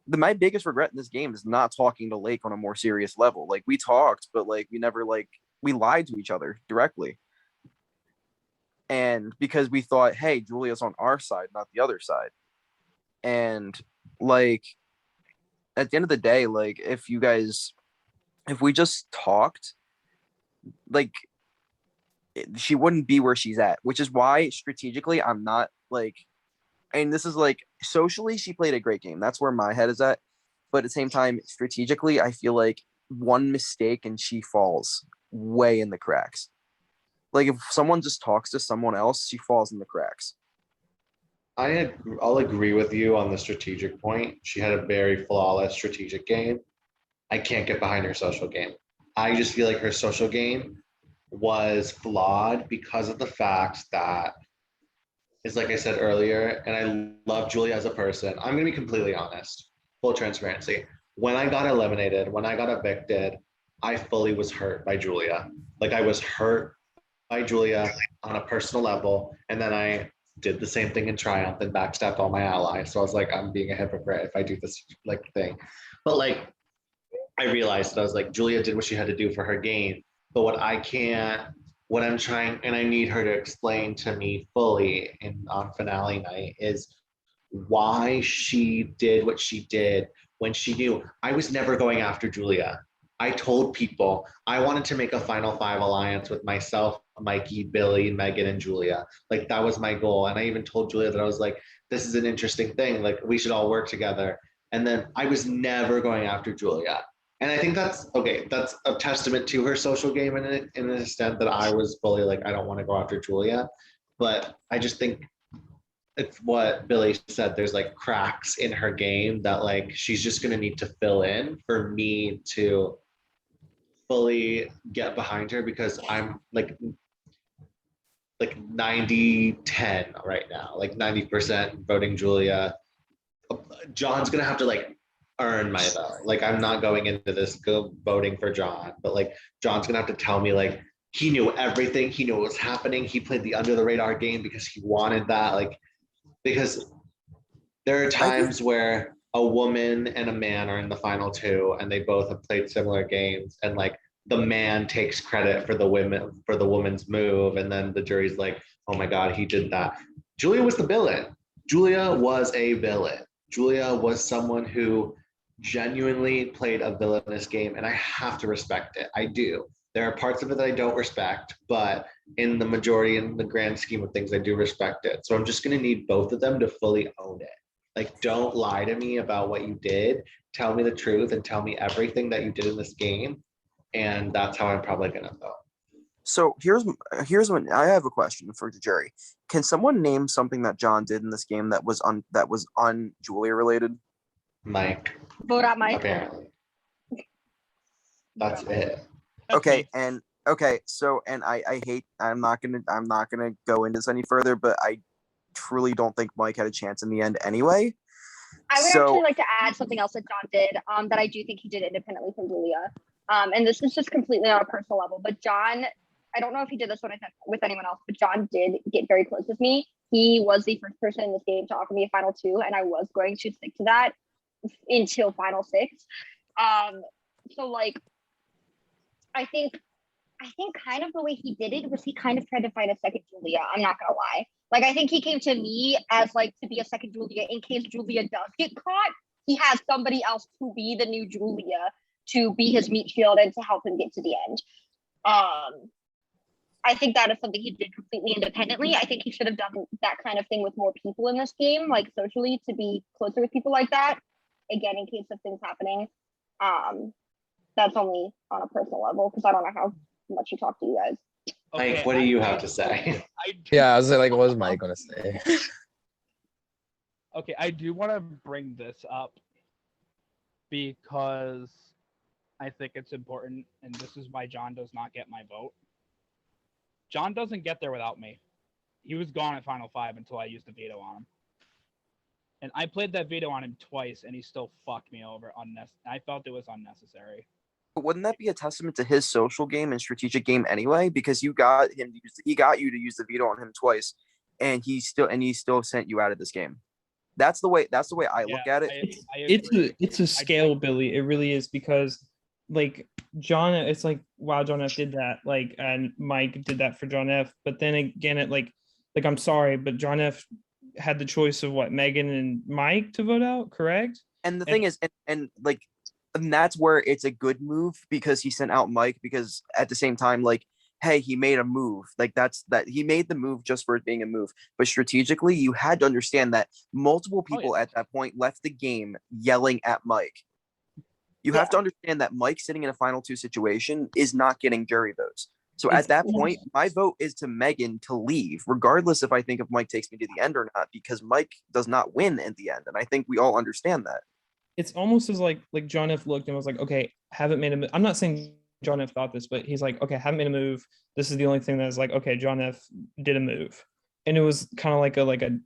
[SPEAKER 11] my biggest regret in this game is not talking to Lake on a more serious level. Like, we talked, but like we never like we lied to each other directly. And because we thought, hey, Julia's on our side, not the other side. And like at the end of the day, like if we just talked, like she wouldn't be where she's at, which is why strategically I'm not like, and this is like socially, she played a great game. That's where my head is at. But at the same time, strategically, I feel like one mistake and she falls way in the cracks. Like if someone just talks to someone else, she falls in the cracks.
[SPEAKER 12] I'll agree with you on the strategic point. She had a very flawless strategic game. I can't get behind her social game. I just feel like her social game was flawed because of the fact that is like I said earlier, and I love Julia as a person. I'm gonna be completely honest, full transparency. When I got eliminated, when I got evicted, I fully was hurt by Julia. Like I was hurt by Julia on a personal level, and then I did the same thing in Triumph and backstabbed all my allies. So I was like, I'm being a hypocrite if I do this like thing. But like I realized that I was like, Julia did what she had to do for her game. But what I'm trying, and I need her to explain to me fully on finale night is why she did what she did when she knew I was never going after Julia. I told people I wanted to make a Final Five alliance with myself, Mikey, Billy, Megan, and Julia. Like that was my goal. And I even told Julia that I was like, this is an interesting thing. Like we should all work together. And then I was never going after Julia. And I think that's okay. That's a testament to her social game in an extent that I was fully like, I don't want to go after Julia. But I just think it's what Billy said. There's like cracks in her game that like she's just gonna need to fill in for me to fully get behind her because I'm like 90-10 right now, like 90% voting Julia. John's gonna have to like earn my vote. Like I'm not going into this voting for John, but like John's gonna have to tell me like he knew everything, he knew what was happening, he played the under the radar game because he wanted that. Like because there are times where a woman and a man are in the final two and they both have played similar games and like the man takes credit for the woman's move and then the jury's like, oh my god, he did that. Julia was the villain. Julia was a villain. Julia was someone who genuinely played a villainous game and I have to respect it. I do. There are parts of it that I don't respect, but in the majority, in the grand scheme of things, I do respect it. So I'm just going to need both of them to fully own it. Like, don't lie to me about what you did. Tell me the truth and tell me everything that you did in this game. And that's how I'm probably going to vote.
[SPEAKER 11] So here's when I have a question for the jury. Can someone name something that John did in this game that was on Julia related?
[SPEAKER 12] Mike.
[SPEAKER 2] Vote out Mike.
[SPEAKER 12] Apparently. That's it.
[SPEAKER 11] Okay, and so and I hate I'm not gonna go into this any further, but I truly don't think Mike had a chance in the end anyway.
[SPEAKER 2] I would actually like to add something else that John did, that I do think he did independently from Julia. And this is just completely on a personal level, but John, I don't know if he did this with anyone else, but John did get very close with me. He was the first person in this game to offer me a final two, and I was going to stick to that until final six. So like, I think kind of the way he did it was he kind of tried to find a second Julia. I'm not gonna lie. Like I think he came to me as like to be a second Julia in case Julia does get caught. He has somebody else to be the new Julia, to be his meat shield and to help him get to the end. I think that is something he did completely independently. I think he should have done that kind of thing with more people in this game, like socially, to be closer with people like that. Again, in case of things happening. That's only on a personal level because I don't know how much you talk to you guys.
[SPEAKER 12] Okay, Mike, what do you have to say?
[SPEAKER 4] Yeah, I was like, what was Mike gonna say?
[SPEAKER 10] Okay, I do want to bring this up because I think it's important, and this is why John does not get my vote. John doesn't get there without me. He was gone at Final Five until I used a veto on him. And I played that veto on him twice, and he still fucked me over. I felt it was unnecessary.
[SPEAKER 11] But wouldn't that be a testament to his social game and strategic game anyway? Because you got him to use, he got you to use the veto on him twice, and he still sent you out of this game. That's the way I look at it.
[SPEAKER 5] It's a scale, Billy. It really is, because like John, it's like, wow, John F did that, like, and Mike did that for John F. But then again, it like I'm sorry, but John F had the choice of what, Megan and Mike to vote out, correct?
[SPEAKER 11] And the thing is, and that's where it's a good move, because he sent out Mike, because at the same time, like, hey, he made a move. Like, that he made the move just for it being a move. But strategically, you had to understand that multiple people at that point left the game yelling at Mike. You have to understand that Mike sitting in a final two situation is not getting jury votes. So at that point, my vote is to Megan to leave, regardless if I think if Mike takes me to the end or not, because Mike does not win at the end. And I think we all understand that.
[SPEAKER 5] It's almost as like John F looked and was like, okay, haven't made a move. I'm not saying John F thought this, but he's like, okay, haven't made a move. This is the only thing that's like, okay, John F did a move. And it was kind of like a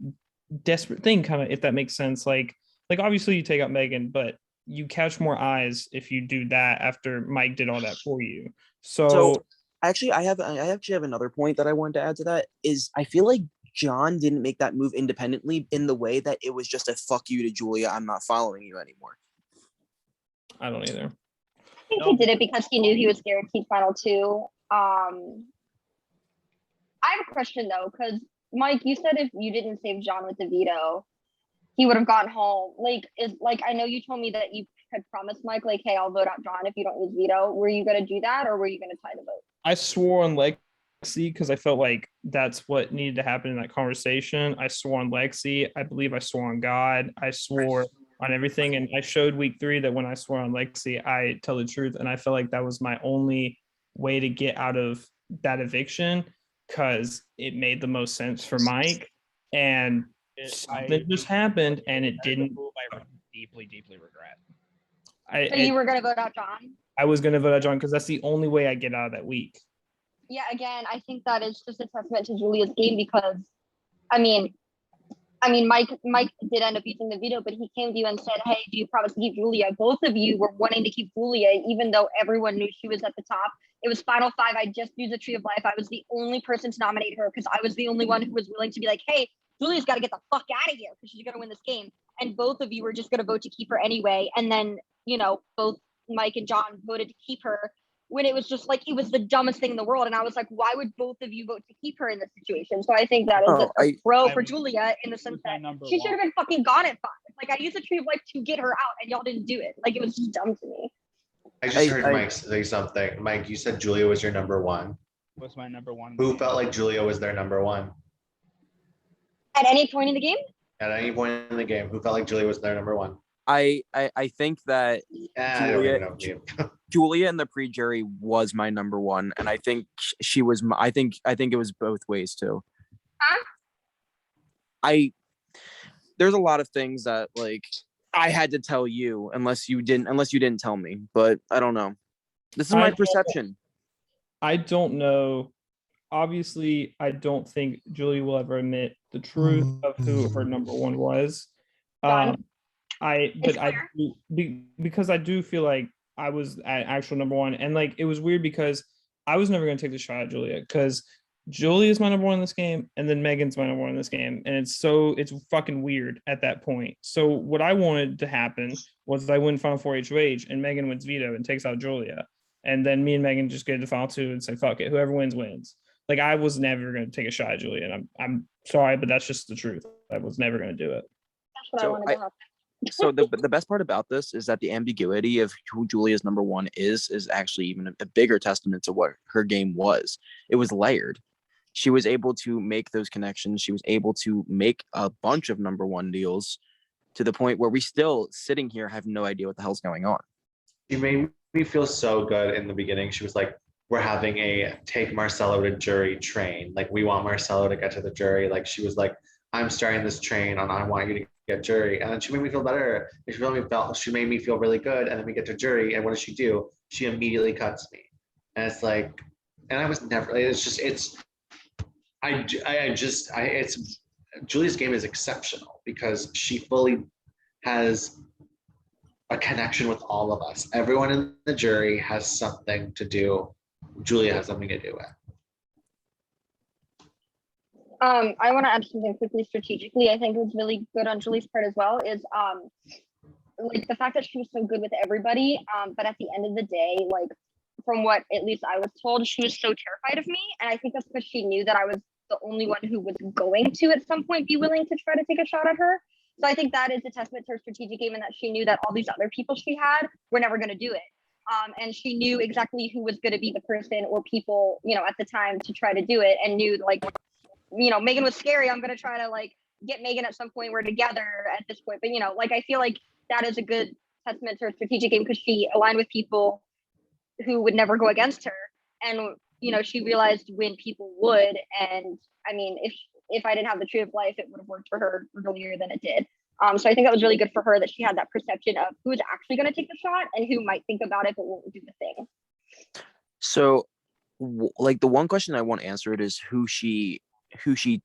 [SPEAKER 5] desperate thing, kind of, if that makes sense. Like obviously you take out Megan, but you catch more eyes if you do that after Mike did all that for you. So
[SPEAKER 11] actually, I actually have another point that I wanted to add to that. Is I feel like John didn't make that move independently, in the way that it was just a fuck you to Julia, I'm not following you anymore.
[SPEAKER 5] I don't either.
[SPEAKER 2] I think he did it because he knew he was guaranteed final two. I have a question though, because Mike, you said if you didn't save John with the veto, he would have gone home. I know you told me that you had promised Mike, like, hey, I'll vote out John if you don't use veto. Were you gonna do that, or were you gonna tie the vote?
[SPEAKER 5] I swore on Lexi because I felt like that's what needed to happen in that conversation. I swore on Lexi. I believe I swore on God. I swore on everything. And I showed week 3 that when I swore on Lexi, I tell the truth. And I felt like that was my only way to get out of that eviction, because it made the most sense for Mike. And something just happened, and it didn't.
[SPEAKER 10] I deeply regret.
[SPEAKER 2] So you were gonna vote out John?
[SPEAKER 5] I was gonna vote out John because that's the only way I get out of that week.
[SPEAKER 2] Yeah, again, I think that is just a testament to Julia's game, because I mean Mike did end up using the veto, but he came to you and said, hey, do you promise to keep Julia? Both of you were wanting to keep Julia, even though everyone knew she was at the top. It was final 5. I just used the Tree of Life. I was the only person to nominate her, because I was the only one who was willing to be like, hey, Julia's got to get the fuck out of here because she's going to win this game. And both of you were just going to vote to keep her anyway. And then, both Mike and John voted to keep her, when it was just like, it was the dumbest thing in the world. And I was like, why would both of you vote to keep her in this situation? So I think that is a pro for Julia, in the sense that she should have been fucking gone at 5. Like, I used the Tree of Life to get her out, and y'all didn't do it. Like, it was just dumb to me.
[SPEAKER 12] I just heard Mike say something. Mike, you said Julia was your number 1.
[SPEAKER 10] Was my number 1.
[SPEAKER 12] Who felt like Julia was their number 1?
[SPEAKER 2] At any point in the game?
[SPEAKER 12] At any point in the game, who felt like Julia was their number 1?
[SPEAKER 11] I think that Julia in the pre-jury was my number 1, and I think she was. I think it was both ways too. There's a lot of things that like I had to tell you, unless you didn't tell me. But I don't know. This is my perception.
[SPEAKER 5] I don't know. Obviously, I don't think Julia will ever admit the truth of who her number 1 was. Because I do feel like I was at actual number 1, and like it was weird because I was never going to take the shot at Julia, because Julia is my number 1 in this game, and then Megan's my number 1 in this game, and it's fucking weird at that point. So what I wanted to happen was I win Final 4 HOH, and Megan wins veto and takes out Julia, and then me and Megan just get to Final 2 and say fuck it, whoever wins. Like, I was never going to take a shot at Julia, and I'm sorry, but that's just the truth. I was never going to do it.
[SPEAKER 2] That's what I wanted to happen.
[SPEAKER 11] So the best part about this is that the ambiguity of who Julia's number 1 is actually even a bigger testament to what her game was. It was layered. She was able to make those connections. She was able to make a bunch of number 1 deals, to the point where we still sitting here have no idea what the hell's going on.
[SPEAKER 12] She made me feel so good in the beginning. She was like, we're having a take Marcelo to jury train. Like, we want Marcelo to get to the jury. Like, she was like, I'm starting this train on I want you to get jury. And then she made me feel better. She made me feel really good. And then we get to jury, and what does she do? She immediately cuts me. And it's like, and I was never, Julia's game is exceptional, because she fully has a connection with all of us. Everyone in the jury has something to do. Julia has something to do with.
[SPEAKER 2] I want to add something quickly strategically. I think it was really good on Julie's part as well, is like the fact that she was so good with everybody. But at the end of the day, like from what at least I was told, she was so terrified of me. And I think that's because she knew that I was the only one who was going to at some point be willing to try to take a shot at her. So I think that is a testament to her strategic game, and that she knew that all these other people she had were never going to do it. And she knew exactly who was going to be the person or people, you know, at the time to try to do it, and knew like, you know, Megan was scary. I'm going to try to like get Megan at some point. We're together at this point. But, you know, like I feel like that is a good testament to her strategic game, because she aligned with people who would never go against her. And, you know, she realized when people would. And I mean, if I didn't have the tree of life, it would have worked for her earlier than it did. So I think that was really good for her, that she had that perception of who's actually going to take the shot and who might think about it but won't do the thing.
[SPEAKER 11] So, like the one question I want answered is who she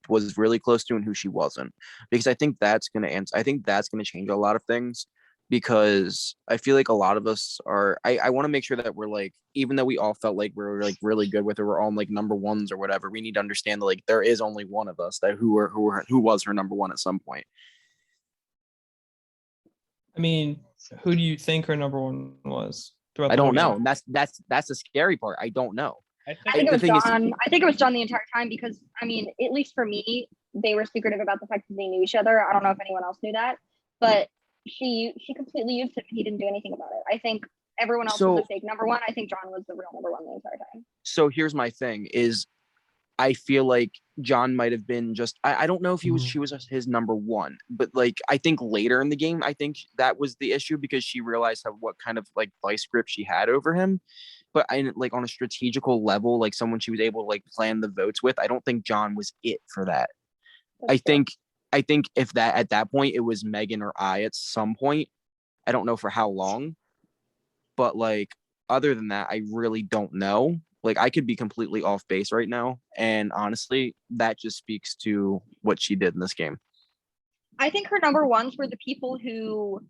[SPEAKER 11] was really close to and who she wasn't, because I think that's going to change a lot of things, because I feel like a lot of us are, I want to make sure that we're like, even though we all felt like we were like really good with her, we're all like number ones or whatever, we need to understand that like there is only one of us that who was her number one at some point.
[SPEAKER 5] I mean, who do you think her number one was?
[SPEAKER 11] I don't know. And that's the scary part. I don't know.
[SPEAKER 2] I think it was John. I think it was John the entire time, because I mean, at least for me, they were secretive about the fact that they knew each other. I don't know if anyone else knew that, but she completely used him. He didn't do anything about it. I think everyone else was a fake number one. I think John was the real number one the entire time.
[SPEAKER 11] So here's my thing: is I feel like John might have been just, I don't know if she was his number one, but like I think later in the game, I think that was the issue, because she realized what kind of like vice grip she had over him. But like on a strategical level, like someone she was able to like plan the votes with, I don't think John was it for that. I think if that at that point it was Megan or I at some point, I don't know for how long, but like other than that, I really don't know. Like I could be completely off base right now, and honestly, that just speaks to what she did in this game.
[SPEAKER 2] I think her number ones were the people who,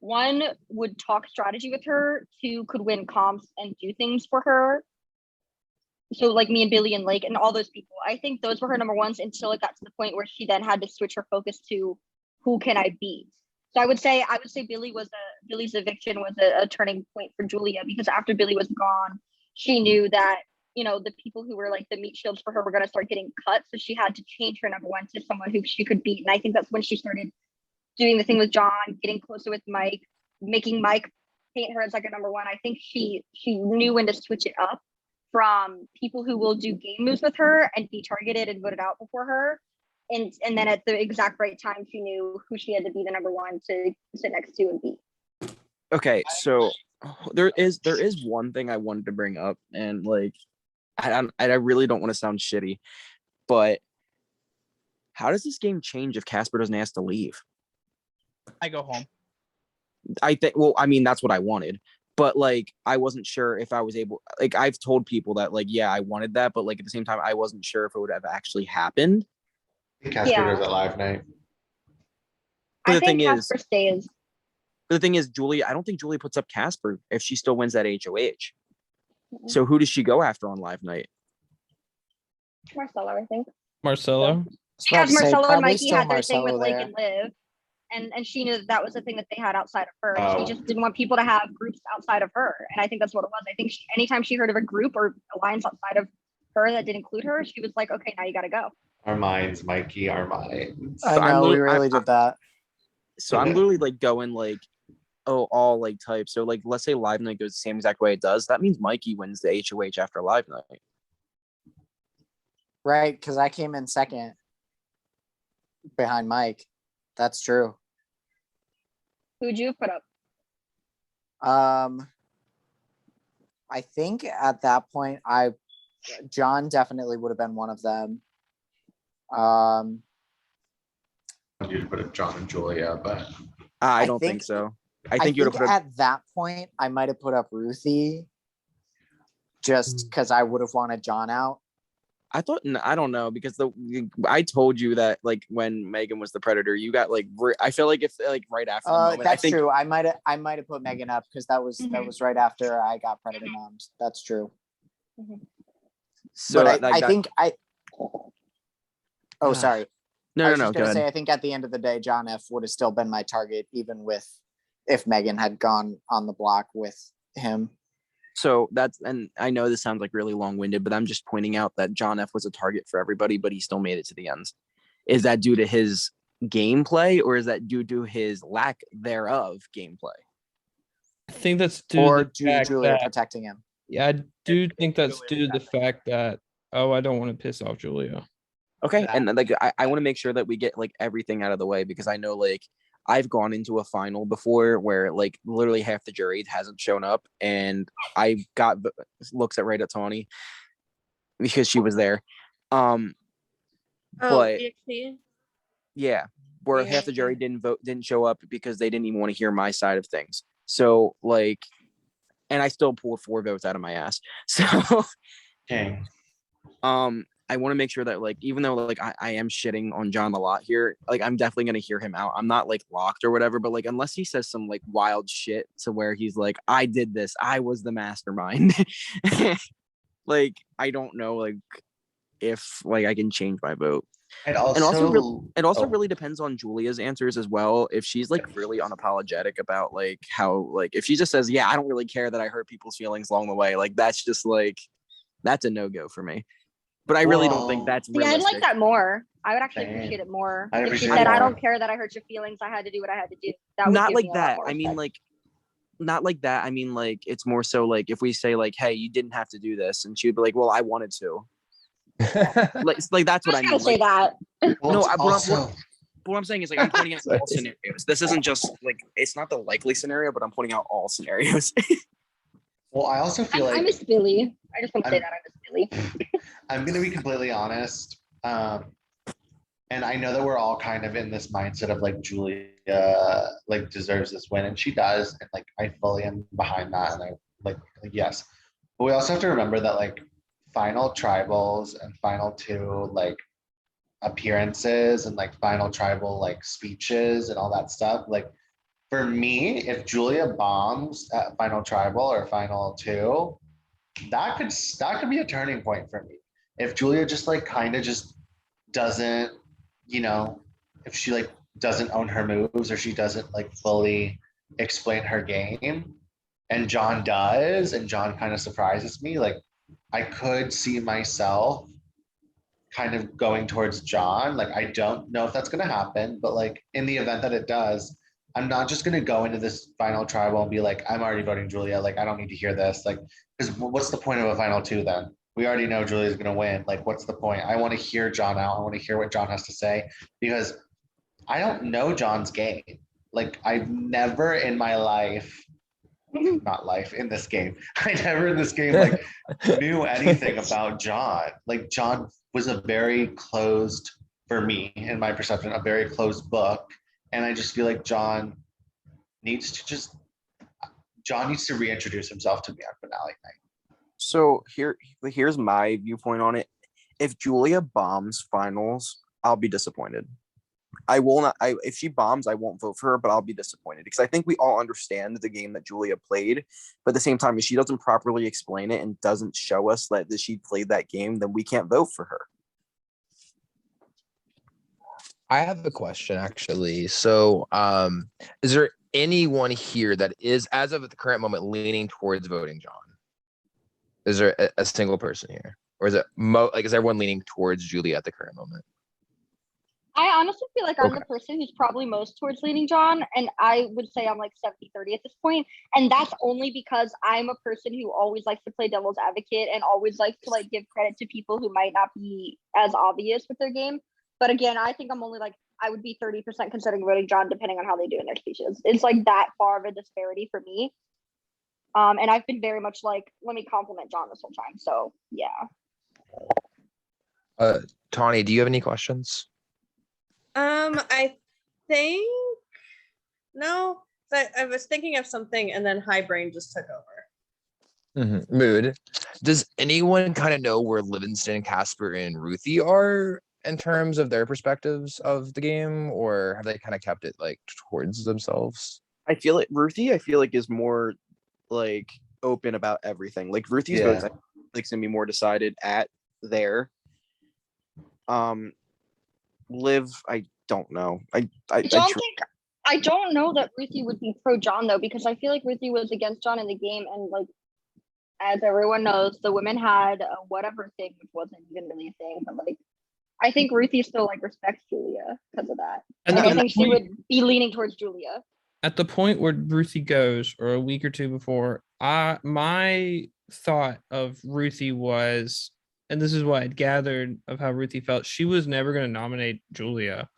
[SPEAKER 2] one, would talk strategy with her, two, could win comps and do things for her. So like me and Billy and Lake and all those people, I think those were her number ones until it got to the point where she then had to switch her focus to who can I beat. So I would say Billy's eviction was a turning point for Julia, because after Billy was gone, she knew that, you know, the people who were like the meat shields for her were going to start getting cut. So she had to change her number one to someone who she could beat. And I think that's when she started doing the thing with John, getting closer with Mike, making Mike paint her as like a number one. I think she knew when to switch it up from people who will do game moves with her and be targeted and voted out before her. And then at the exact right time, she knew who she had to be the number one to sit next to and beat.
[SPEAKER 11] Okay, so there is one thing I wanted to bring up, and like I really don't want to sound shitty, but how does this game change if Casper doesn't ask to leave?
[SPEAKER 10] I go home.
[SPEAKER 11] I think, well, I mean, that's what I wanted, but like I wasn't sure if I was able, like I've told people that like, yeah, I wanted that, but like at the same time, I wasn't sure if it would have actually happened.
[SPEAKER 12] Casper does it live night.
[SPEAKER 11] But
[SPEAKER 2] I think Casper stays.
[SPEAKER 11] The thing is, Julie, I don't think Julie puts up Casper if she still wins that HOH. So who does she go after on live night?
[SPEAKER 2] Marcelo, I think.
[SPEAKER 5] Marcelo?
[SPEAKER 2] Because Marcelo and Mikey had their thing with Lake and Liv. And she knew that was the thing that they had outside of her. And she just didn't want people to have groups outside of her. And I think that's what it was. I think anytime she heard of a group or alliance outside of her that didn't include her, she was like, okay, now you got to go.
[SPEAKER 12] Our minds, Mikey, our minds.
[SPEAKER 9] I know, we really did that.
[SPEAKER 11] So I'm literally like going like, all like types. So like, let's say live night goes the same exact way it does. That means Mikey wins the HOH after live night.
[SPEAKER 9] Right, because I came in second behind Mike. That's true.
[SPEAKER 2] Who'd you put up?
[SPEAKER 9] I think at that point, John definitely would have been one of them.
[SPEAKER 12] You'd put up John and Julia, but
[SPEAKER 11] I don't think so. I think you would have put up,
[SPEAKER 9] at that point, I might have put up Ruthie, just because I would have wanted John out.
[SPEAKER 11] I thought I don't know because I told you that like when Megan was the predator, you got like I feel like if like right after the moment.
[SPEAKER 9] That's true. I might have put Megan up because that was right after I got predator moms. That's true.
[SPEAKER 11] So
[SPEAKER 9] but I think I. Oh, sorry.
[SPEAKER 11] No,
[SPEAKER 9] I was
[SPEAKER 11] no,
[SPEAKER 9] just
[SPEAKER 11] go
[SPEAKER 9] gonna
[SPEAKER 11] ahead.
[SPEAKER 9] say I think at the end of the day, John F would have still been my target, even if Megan had gone on the block with him.
[SPEAKER 11] So and I know this sounds like really long-winded, but I'm just pointing out that John F was a target for everybody, but he still made it to the ends. Is that due to his gameplay or is that due to his lack thereof gameplay?
[SPEAKER 5] I think that's due
[SPEAKER 9] Or
[SPEAKER 5] to the fact
[SPEAKER 9] Julia
[SPEAKER 5] that,
[SPEAKER 9] protecting him.
[SPEAKER 5] yeah, I do think that's due to the fact that, oh, I don't want to piss off Julia.
[SPEAKER 11] Okay, and like I want to make sure that we get like everything out of the way because I know like I've gone into a final before where like literally half the jury hasn't shown up, and I got looks at right at Tawny because she was there. But
[SPEAKER 13] EXP?
[SPEAKER 11] yeah, where half the jury didn't show up because they didn't even want to hear my side of things. So like, and I still pulled 4 votes out of my ass. So,
[SPEAKER 12] Okay.
[SPEAKER 11] I want to make sure that like even though like I am shitting on John a lot here, like I'm definitely gonna hear him out. I'm not like locked or whatever, but like unless he says some like wild shit to where he's like, I did this, I was the mastermind. Like I don't know like if like I can change my vote.
[SPEAKER 12] And also
[SPEAKER 11] really depends on Julia's answers as well. If she's like really unapologetic about like how like if she just says, yeah, I don't really care that I hurt people's feelings along the way, like that's just like that's a no-go for me. But I really don't think that's realistic.
[SPEAKER 2] Yeah, I'd like that more. I would actually appreciate it more. If she said, I don't care that I hurt your feelings, I had to do what I had to do. That would
[SPEAKER 11] not
[SPEAKER 2] give
[SPEAKER 11] like
[SPEAKER 2] me
[SPEAKER 11] that.
[SPEAKER 2] I mean,
[SPEAKER 11] like, not like that. I mean, like, it's more so like if we say like, hey, you didn't have to do this, and she'd be like, well, I wanted to. like that's what I mean.
[SPEAKER 2] Say that.
[SPEAKER 11] No, what I'm saying is like I'm pointing out all scenarios. This isn't just like it's not the likely scenario, but I'm pointing out all scenarios.
[SPEAKER 12] Well, I also feel
[SPEAKER 2] I miss Billy. I just want to say that I miss Billy.
[SPEAKER 12] I'm gonna be completely honest. And I know that we're all kind of in this mindset of like Julia like deserves this win, and she does, and like I fully am behind that, and I like yes. But we also have to remember that like final tribals and final 2 like appearances and like final tribal like speeches and all that stuff, like for me, if Julia bombs at final tribal or final 2, that could be a turning point for me. If Julia just like kind of just doesn't, you know, if she like doesn't own her moves or she doesn't like fully explain her game, and John does, and John kind of surprises me, like I could see myself kind of going towards John. Like I don't know if that's going to happen, but like in the event that it does, I'm not just going to go into this final tribal and be like, I'm already voting Julia. Like, I don't need to hear this. Like, because what's the point of a final 2 then? We already know Julia's going to win. Like, what's the point? I want to hear John out. I want to hear what John has to say because I don't know John's game. Like, I've never in my life, not life, in this game, I never in this game like knew anything about John. Like, John was a very closed, for me, in my perception, a very closed book. And I just feel like John needs to reintroduce himself to me on finale night.
[SPEAKER 11] So here's my viewpoint on it. If Julia bombs finals, I'll be disappointed. I will not. If she bombs, I won't vote for her, but I'll be disappointed because I think we all understand the game that Julia played. But at the same time, if she doesn't properly explain it and doesn't show us that she played that game, then we can't vote for her.
[SPEAKER 4] I have a question actually. So, is there anyone here that is, as of the current moment, leaning towards voting John? Is there a single person here, or is it is everyone leaning towards Julia at the current moment?
[SPEAKER 2] I honestly feel like I'm the person who's probably most towards leaning John, and I would say I'm like 70-30 at this point, and that's only because I'm a person who always likes to play devil's advocate and always likes to like give credit to people who might not be as obvious with their game. But again, I think I'm only like, I would be 30% considering voting John depending on how they do in their speeches. It's like that far of a disparity for me. And I've been very much like, let me compliment John this whole time. So yeah.
[SPEAKER 4] Tawny, do you have any questions?
[SPEAKER 13] I think no. I was thinking of something and then high brain just took over.
[SPEAKER 4] Mood. Does anyone kind of know where Livingston, Casper, and Ruthie are in terms of their perspectives of the game, or have they kind of kept it like towards themselves?
[SPEAKER 11] I feel like Ruthie, I feel like is more like open about everything. Like Ruthie's votes, I
[SPEAKER 12] Yeah.
[SPEAKER 11] think, is gonna be more decided at there. Liv, I don't know.
[SPEAKER 2] I don't know that Ruthie would be pro John though, because I feel like Ruthie was against John in the game, and like as everyone knows, the women had a whatever thing, which wasn't even really a thing, but like I think Ruthie still like respects Julia because of that.
[SPEAKER 5] And
[SPEAKER 2] And I
[SPEAKER 5] at
[SPEAKER 2] think
[SPEAKER 5] the
[SPEAKER 2] she
[SPEAKER 5] point-
[SPEAKER 2] would be leaning towards Julia.
[SPEAKER 5] At the point where Ruthie goes, or a week or two before, my thought of Ruthie was, and this is what I'd gathered of how Ruthie felt, she was never going to nominate Julia.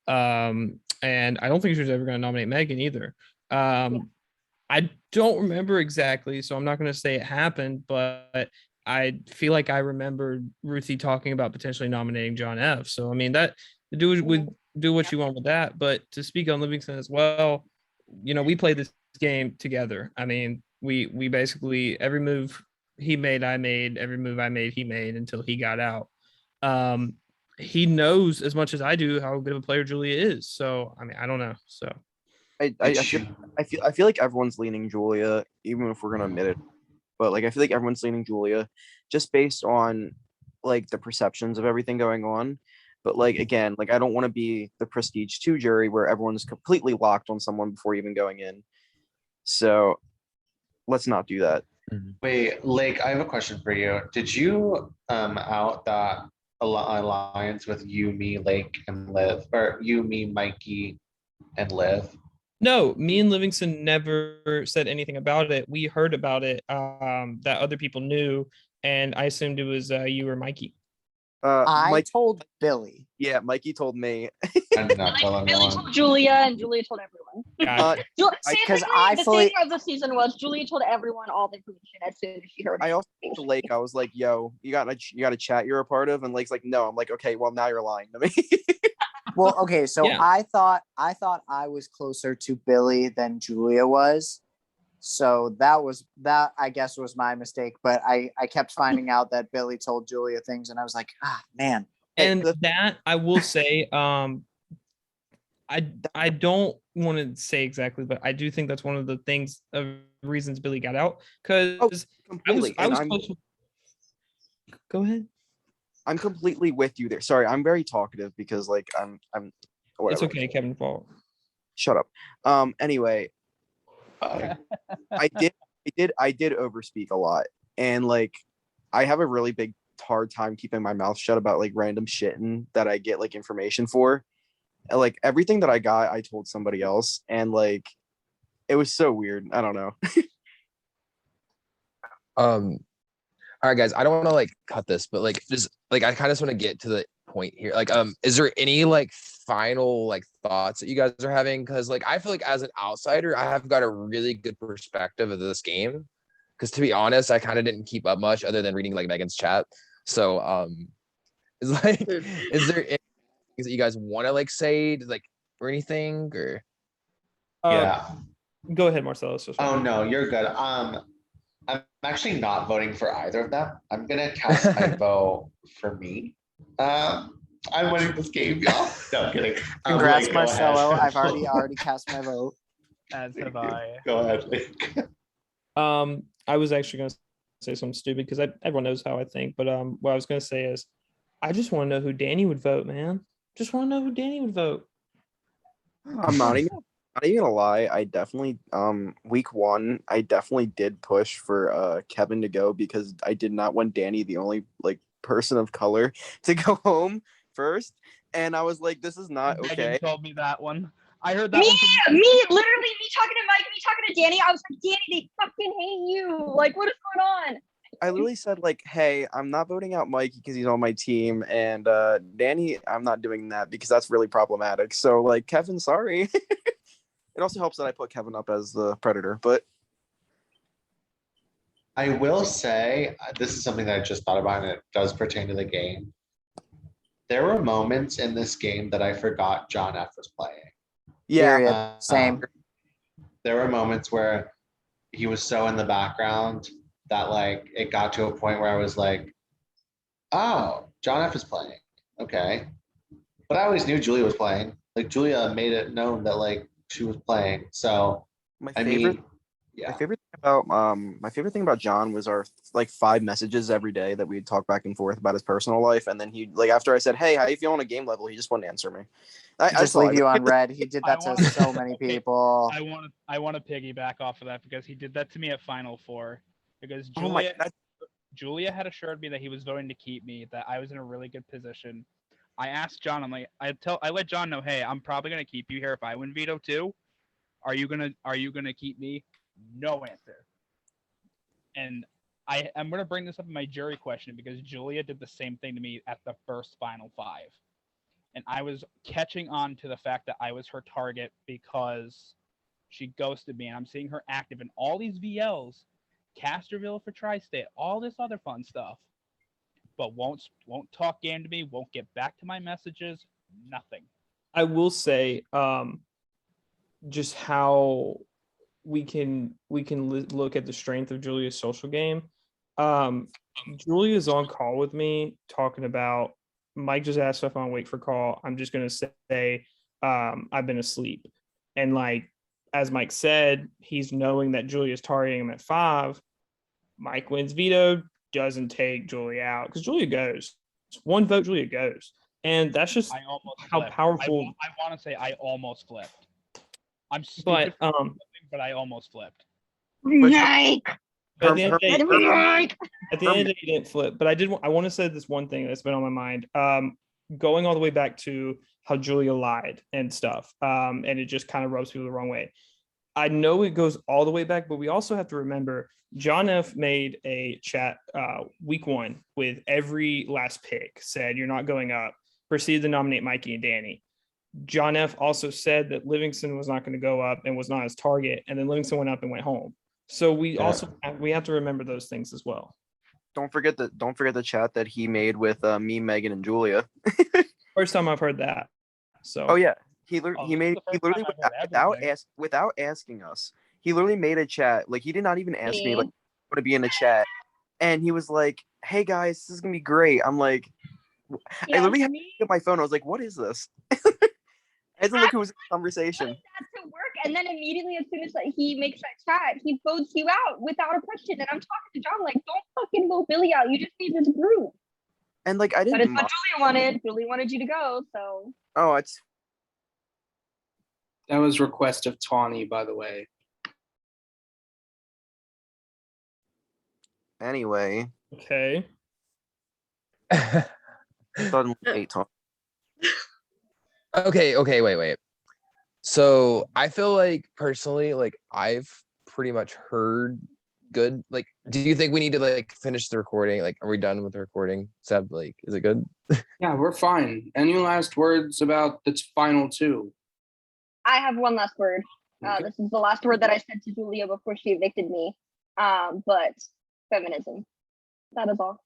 [SPEAKER 5] And I don't think she was ever going to nominate Megan either. I don't remember exactly, so I'm not going to say it happened, but I feel like I remember Ruthie talking about potentially nominating John F. So I mean that do what you want with that. But to speak on Livingston as well, we played this game together. I mean, we basically every move he made, I made, every move I made, he made until he got out. He knows as much as I do how good of a player Julia is. So I mean, I don't know. So
[SPEAKER 11] I feel like everyone's leaning Julia, even if we're gonna admit it. But like I feel like everyone's leaning Julia just based on like the perceptions of everything going on. But like again, like I don't want to be the prestige two jury where everyone's completely locked on someone before even going in. So let's not do that.
[SPEAKER 12] Wait, Lake, I have a question for you. Did you out that alliance with you, me, Lake, and Liv, or you, me, Mikey, and Liv?
[SPEAKER 5] no, me and Livingston never said anything about it. We heard about it that other people knew, and I assumed it was you or Mikey.
[SPEAKER 9] I told Billy.
[SPEAKER 11] Yeah, Mikey told me.
[SPEAKER 12] I did not tell
[SPEAKER 2] Billy
[SPEAKER 12] anyone.
[SPEAKER 2] told Julia, and Julia told everyone.
[SPEAKER 5] Gotcha.
[SPEAKER 2] The thing of the season was Julia told everyone all the information as soon as she heard it.
[SPEAKER 11] I also told Lake, I was like, "Yo, you got a chat you're a part of," and Lake's like, "No." I'm like, "Okay, well now you're lying to me."
[SPEAKER 9] Well, okay, so
[SPEAKER 5] Yeah.
[SPEAKER 9] I thought I was closer to Billy than Julia was. So that I guess was my mistake. But I kept finding out that Billy told Julia things, and I was like, man.
[SPEAKER 5] And that I will say, I don't want to say exactly, but I do think that's one of the things of reasons Billy got out, because I was close. Go ahead.
[SPEAKER 11] I'm completely with you there. Sorry, I'm very talkative because like I'm whatever.
[SPEAKER 5] It's okay, Kevin. Fault.
[SPEAKER 11] Shut up. Anyway, I did overspeak a lot, and like I have a really big hard time keeping my mouth shut about like random shitting that I get like information for. And, like everything that I got, I told somebody else, and like it was so weird. I don't know.
[SPEAKER 4] All right, guys, I don't want to like cut this, but like just like I kind of just want to get to the point here. Like, is there any like final like thoughts that you guys are having? Because like I feel like as an outsider, I have got a really good perspective of this game. Because to be honest, I kind of didn't keep up much other than reading like Megan's chat. So is there any things that you guys want to like say, like or anything or?
[SPEAKER 12] Yeah.
[SPEAKER 5] Go ahead, Marcelo.
[SPEAKER 12] Oh no, you're good. I'm actually not voting for either of them. I'm gonna cast my vote for me. I'm winning this game, y'all. No, I'm kidding.
[SPEAKER 9] Congrats,
[SPEAKER 12] Lake, go ahead.
[SPEAKER 9] Marcelo. I've already cast my vote.
[SPEAKER 10] As have I.
[SPEAKER 12] Go ahead, Lake.
[SPEAKER 5] I was actually gonna say something stupid because everyone knows how I think, but what I was gonna say is I just want to know who Danny would vote, man. Just want to know who Danny would vote.
[SPEAKER 11] I'm not even gonna lie. I definitely week one I definitely did push for Kevin to go because I did not want Danny, the only like person of color, to go home first. And I was like, this is not okay.
[SPEAKER 10] Megan told me that one. I heard that
[SPEAKER 2] Me,
[SPEAKER 10] one. From
[SPEAKER 2] literally me talking to Mike, me talking to Danny. I was like, Danny, they fucking hate you. Like, what is going on?
[SPEAKER 11] I literally said like, hey, I'm not voting out Mikey because he's on my team, and Danny, I'm not doing that because that's really problematic. So like, Kevin, sorry. It also helps that I put Kevin up as the predator, but
[SPEAKER 12] I will say this is something that I just thought about, and it does pertain to the game. There were moments in this game that I forgot John F was playing.
[SPEAKER 9] Yeah, same.
[SPEAKER 12] There were moments where he was so in the background, that like it got to a point where I was like, oh, John F is playing. Okay. But I always knew Julia was playing. Like Julia made it known that like she was playing. So
[SPEAKER 11] My
[SPEAKER 12] I
[SPEAKER 11] favorite
[SPEAKER 12] mean, yeah.
[SPEAKER 11] my favorite thing about John was our like 5 messages every day that we'd talk back and forth about his personal life, and then he like after I said, "Hey, how you feel on a game level?" he just wouldn't answer me. I
[SPEAKER 9] Just
[SPEAKER 11] saw
[SPEAKER 9] leave
[SPEAKER 11] it.
[SPEAKER 9] you on red. He did that
[SPEAKER 10] I
[SPEAKER 9] to so many
[SPEAKER 10] okay,
[SPEAKER 9] people.
[SPEAKER 10] I want to piggyback off of that because he did that to me at Final Four because
[SPEAKER 11] Oh my,
[SPEAKER 10] Julia had assured me that he was voting to keep me, that I was in a really good position. I asked John, I'm like, I let John know, hey, I'm probably gonna keep you here if I win veto too. Are you gonna keep me? No answer. And I'm gonna bring this up in my jury question because Julia did the same thing to me at the first Final Five. And I was catching on to the fact that I was her target because she ghosted me, and I'm seeing her active in all these VLs, Casterville for Tri-State, all this other fun stuff, but won't talk game to me, won't get back to my messages, nothing.
[SPEAKER 5] I will say, just how we can look at the strength of Julia's social game. Julia's on call with me talking about Mike just asked if I'm wait for call. I'm just gonna say I've been asleep. And like as Mike said, he's knowing that Julia's targeting him at 5. Mike wins veto, doesn't take Julia out because Julia goes. One vote, Julia goes. And that's just how
[SPEAKER 10] flipped.
[SPEAKER 5] powerful.
[SPEAKER 10] I want to say I almost flipped. I'm
[SPEAKER 5] But
[SPEAKER 10] stupid, but I almost flipped.
[SPEAKER 2] Mike.
[SPEAKER 5] But at the end of the day,
[SPEAKER 2] Mike.
[SPEAKER 5] at the end of the day, he didn't flip. But I want to say this one thing that's been on my mind. Going all the way back to how Julia lied and stuff. And it just kind of rubs people the wrong way. I know it goes all the way back, but we also have to remember John F made a chat week 1 with every last pick, said you're not going up, proceeded to nominate Mikey and Danny. John F also said that Livingston was not going to go up and was not his target, and then Livingston went up and went home. So we also have to remember those things as well.
[SPEAKER 11] don't forget the chat that he made with me, Megan, and Julia.
[SPEAKER 5] First time I've heard that. So
[SPEAKER 11] Oh yeah, he literally
[SPEAKER 10] everything.
[SPEAKER 11] without asking us. He literally made a chat. Like he did not even ask me like want to be in a chat, and he was like, "Hey guys, this is gonna be great." I'm like, I literally had to look at my phone. I was like, "What is this?" I had to look who was in the conversation.
[SPEAKER 2] That to work, and then immediately as soon as he makes that chat, he votes you out without a question. And I'm talking to John like, don't fucking vote Billy out. You just need this group.
[SPEAKER 11] And like I didn't.
[SPEAKER 2] But it's what Julia wanted. Julia wanted you to go, so.
[SPEAKER 11] Oh, it's.
[SPEAKER 8] That was request of Tawny, by the way.
[SPEAKER 11] Anyway.
[SPEAKER 5] Okay.
[SPEAKER 11] Suddenly hate Tawny.
[SPEAKER 4] Okay, wait. So I feel like personally, like I've pretty much heard good. Like, do you think we need to like finish the recording? Like, are we done with the recording? Seb, like, is it good?
[SPEAKER 8] Yeah, we're fine. Any last words about the final 2?
[SPEAKER 2] I have one last word.
[SPEAKER 8] Okay.
[SPEAKER 2] This is the last word that I said to Julia before she evicted me. But feminism. That is all.